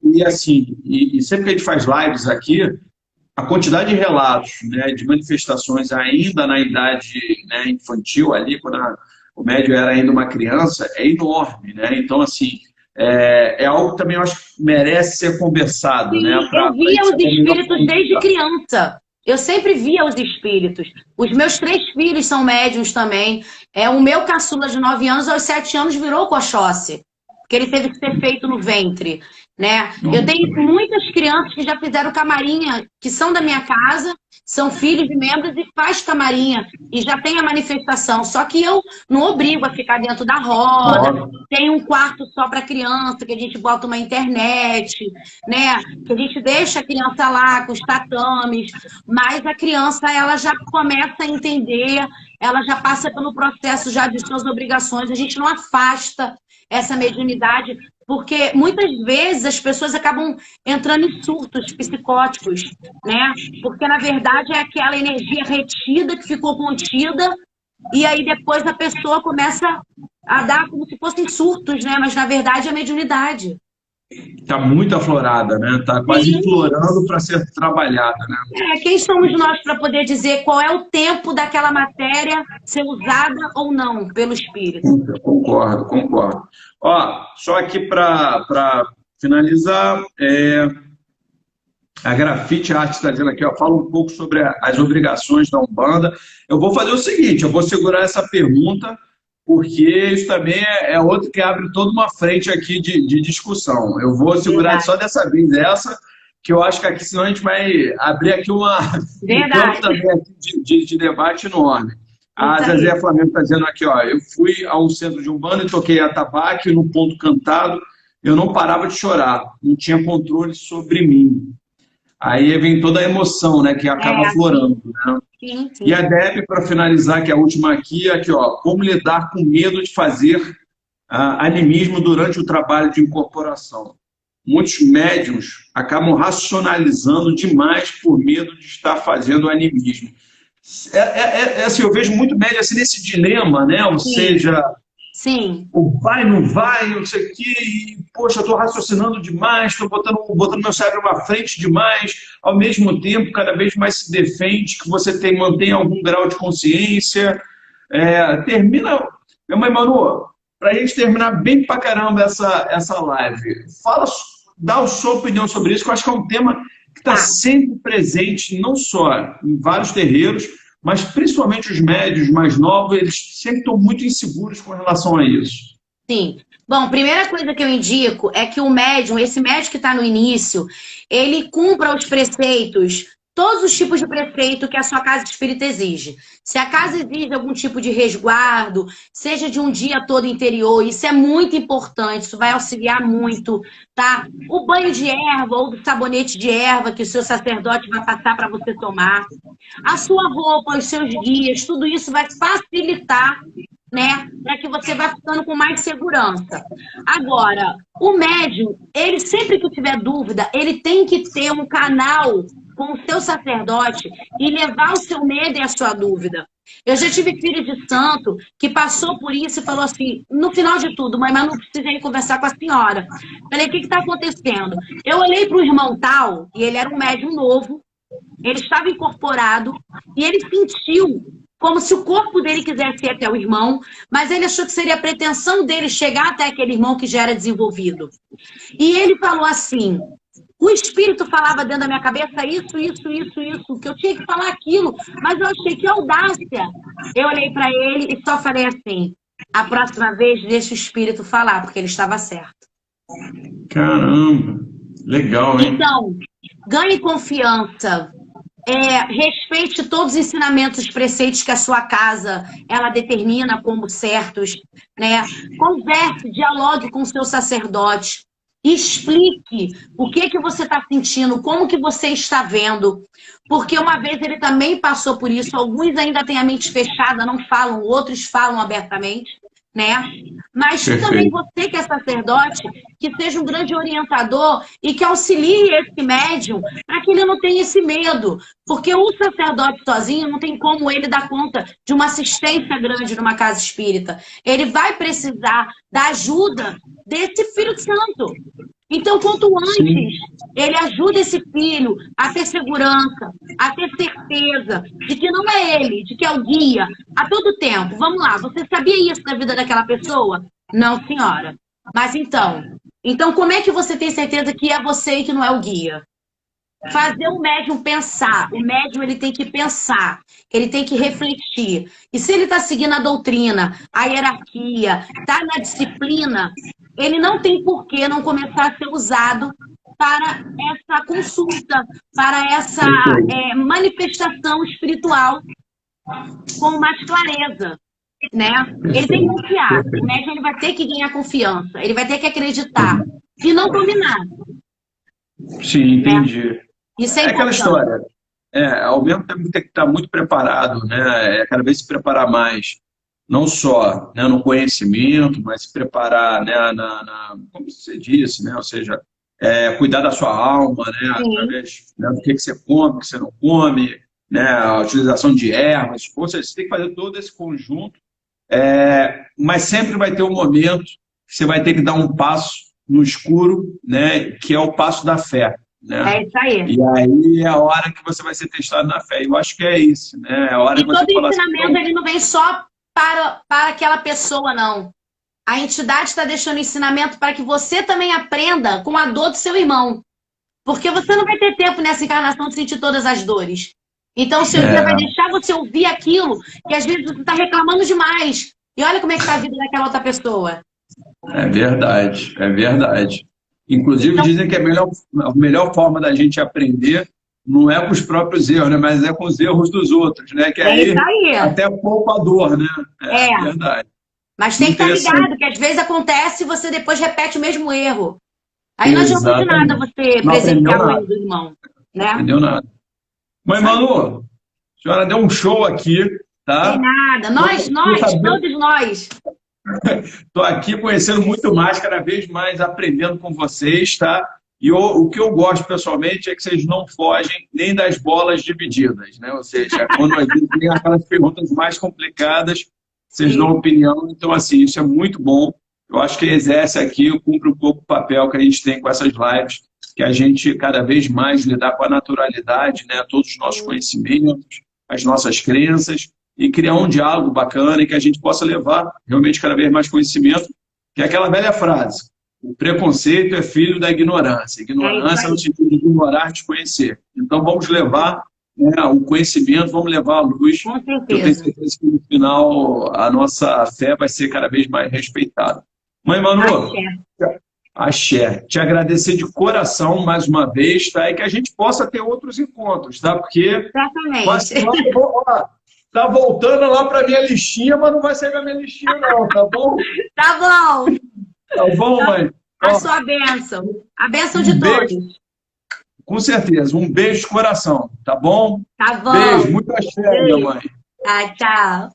Speaker 1: E assim, e sempre que a gente faz lives aqui, a quantidade de relatos, né, de manifestações ainda na idade, né, infantil, ali, quando o médium era ainda uma criança, é enorme, né? Então, assim, é algo que também eu acho que merece ser conversado. Sim, né?
Speaker 2: Eu via os espíritos desde criança. Eu sempre via os espíritos. Os meus 3 filhos são médiums também. O meu caçula de 9 anos, aos 7 anos, virou coxosse. Porque ele teve que ser feito no ventre. Né? Eu tenho muitas crianças que já fizeram camarinha, que são da minha casa, são filhos de membros e faz camarinha, e já tem a manifestação. Só que eu não obrigo a ficar dentro da roda, tem um quarto só para criança, que a gente bota uma internet, né? Que a gente deixa a criança lá com os tatames, mas a criança, ela já começa a entender, ela já passa pelo processo já de suas obrigações, a gente não afasta essa mediunidade, porque muitas vezes as pessoas acabam entrando em surtos psicóticos, né? Porque, na verdade, é aquela energia retida que ficou contida, e aí depois a pessoa começa a dar como se fossem surtos, né? Mas, na verdade, é a mediunidade.
Speaker 1: Está muito aflorada, né? Está quase implorando para ser trabalhada, né?
Speaker 2: Quem somos nós para poder dizer qual é o tempo daquela matéria ser usada ou não pelo espírito?
Speaker 1: Concordo. Ó, só aqui para finalizar, a Grafite Arte está dizendo aqui, ó, fala um pouco sobre as obrigações da Umbanda. Eu vou fazer o seguinte, eu vou segurar essa pergunta, porque isso também é outro que abre toda uma frente aqui de discussão. Eu vou segurar só dessa vez essa, que eu acho que aqui, senão a gente vai abrir aqui um campo também aqui de debate enorme. A Zezé Flamengo está dizendo aqui, ó, eu fui a um centro de Umbanda e toquei atabaque no ponto cantado, eu não parava de chorar, não tinha controle sobre mim. Aí vem toda a emoção, né, que acaba aflorando, né?
Speaker 2: Sim.
Speaker 1: E a Deb, para finalizar, que é a última aqui, ó, como lidar com medo de fazer animismo durante o trabalho de incorporação. Muitos médiuns acabam racionalizando demais por medo de estar fazendo animismo. Assim, eu vejo muito médium assim, nesse dilema, né? Ou seja, o vai, não vai, não sei o quê, e, poxa, eu estou raciocinando demais, estou botando meu cérebro à frente demais, ao mesmo tempo, cada vez mais se defende que você mantém algum grau de consciência. Termina... Minha mãe, Manu, para a gente terminar bem pra caramba essa live, dá a sua opinião sobre isso, que eu acho que é um tema que está sempre presente, não só em vários terreiros, mas principalmente os médios mais novos, eles sempre estão muito inseguros com relação a isso.
Speaker 2: Sim. Bom, primeira coisa que eu indico é que o médium, esse médium que está no início, ele cumpra os preceitos, todos os tipos de preceito que a sua casa espírita exige. Se a casa exige algum tipo de resguardo, seja de um dia todo interior, isso é muito importante, isso vai auxiliar muito, tá? O banho de erva ou do sabonete de erva que o seu sacerdote vai passar para você tomar, a sua roupa, os seus guias, tudo isso vai facilitar, né, para que você vá ficando com mais segurança. Agora, o médium, ele sempre que tiver dúvida, ele tem que ter um canal com o seu sacerdote e levar o seu medo e a sua dúvida. Eu já tive filho de santo que passou por isso e falou assim, no final de tudo, mãe, mas não precisei conversar com a senhora. Falei, o que está acontecendo? Eu olhei para o irmão tal, e ele era um médium novo, ele estava incorporado, e ele sentiu como se o corpo dele quisesse ir até o irmão, mas ele achou que seria a pretensão dele chegar até aquele irmão que já era desenvolvido. E ele falou assim, o espírito falava dentro da minha cabeça isso, que eu tinha que falar aquilo, mas eu achei que audácia. Eu olhei para ele e só falei assim, a próxima vez deixa o espírito falar, porque ele estava certo.
Speaker 1: Caramba, legal, hein?
Speaker 2: Então, ganhe confiança, respeite todos os ensinamentos, os preceitos que a sua casa ela determina como certos, né? Converse, dialogue com o seu sacerdote. Explique o que você está sentindo, como que você está vendo. Porque uma vez ele também passou por isso. Alguns ainda têm a mente fechada, não falam, outros falam abertamente, né? Mas também você que é sacerdote, que seja um grande orientador e que auxilie esse médium para que ele não tenha esse medo. Porque o sacerdote sozinho não tem como ele dar conta de uma assistência grande numa casa espírita. Ele vai precisar da ajuda desse Filho Santo. Então, quanto antes ele ajuda esse filho a ter segurança, a ter certeza de que não é ele, de que é o guia, a todo tempo. Vamos lá, você sabia isso da vida daquela pessoa? Não, senhora. Mas então como é que você tem certeza que é você e que não é o guia? Fazer o médium pensar. O médium ele tem que pensar, ele tem que refletir. E se ele está seguindo a doutrina, a hierarquia, está na disciplina, ele não tem por que não começar a ser usado para essa consulta, para essa manifestação espiritual com mais clareza, né? Ele tem que confiar. O médium ele vai ter que ganhar confiança, ele vai ter que acreditar e não dominar.
Speaker 1: Sim, entendi.
Speaker 2: Isso é
Speaker 1: aquela
Speaker 2: importante.
Speaker 1: história. Ao mesmo tempo tem que estar muito preparado, né? Cada vez se preparar mais, não só, né, no conhecimento, mas se preparar, né, como você disse, né? Ou seja, cuidar da sua alma, né? Através, né, do que você come, o que você não come, né? A utilização de ervas, ou seja, você tem que fazer todo esse conjunto, mas sempre vai ter um momento que você vai ter que dar um passo no escuro, né? Que é o passo da fé. Né?
Speaker 2: É isso aí.
Speaker 1: E aí é a hora que você vai ser testado na fé. Eu acho que é isso, né? É a hora
Speaker 2: E
Speaker 1: que você
Speaker 2: todo
Speaker 1: fala
Speaker 2: ensinamento
Speaker 1: assim,
Speaker 2: ele não vem só para aquela pessoa, não. A entidade está deixando ensinamento para que você também aprenda com a dor do seu irmão. Porque você não vai ter tempo nessa encarnação de sentir todas as dores. Então o seu guia vai deixar você ouvir aquilo que às vezes você está reclamando demais. E olha como é que está a vida daquela outra pessoa.
Speaker 1: é verdade, é verdade. Inclusive
Speaker 2: Então,
Speaker 1: dizem que a melhor forma da gente aprender não é com os próprios erros, né? Mas é com os erros dos outros, né? Que aí
Speaker 2: isso aí.
Speaker 1: até poupa a dor, né? É verdade.
Speaker 2: Mas tem que estar
Speaker 1: Interessante.
Speaker 2: ligado, que às vezes acontece e você depois repete o mesmo erro. Aí não adianta de nada você
Speaker 1: Não aprendeu
Speaker 2: presenciar o
Speaker 1: nada.
Speaker 2: erro do irmão. Né?
Speaker 1: Não aprendeu nada. Mãe Manu, a senhora deu um show aqui, tá?
Speaker 2: Tem nada. Nós, todos nós.
Speaker 1: Estou aqui conhecendo muito mais, cada vez mais aprendendo com vocês, tá? E o que eu gosto pessoalmente é que vocês não fogem nem das bolas divididas, né? Ou seja, quando a gente tem aquelas perguntas mais complicadas, vocês dão opinião. Então, assim, isso é muito bom. Eu acho que exerce aqui, cumpre um pouco o papel que a gente tem com essas lives, que a gente cada vez mais lidar com a naturalidade, né? Todos os nossos conhecimentos, as nossas crenças, e criar um diálogo bacana e que a gente possa levar realmente cada vez mais conhecimento, que é aquela velha frase, o preconceito é filho da ignorância. Ignorância no sentido de ignorar, desconhecer. Então vamos levar, né, o conhecimento, vamos levar a luz.
Speaker 2: Com certeza.
Speaker 1: Eu tenho certeza que no final a nossa fé vai ser cada vez mais respeitada. Mãe Manu, axé. Te agradecer de coração mais uma vez, tá? E que a gente possa ter outros encontros, tá? Porque tá voltando lá para minha listinha, mas não vai ser na minha listinha, não, tá bom?
Speaker 2: Tá bom.
Speaker 1: Tá bom, mãe?
Speaker 2: A sua bênção. A bênção de todos.
Speaker 1: Com certeza. Um beijo de coração, tá bom?
Speaker 2: Tá bom.
Speaker 1: Beijo, muito axé, minha mãe.
Speaker 2: Tchau.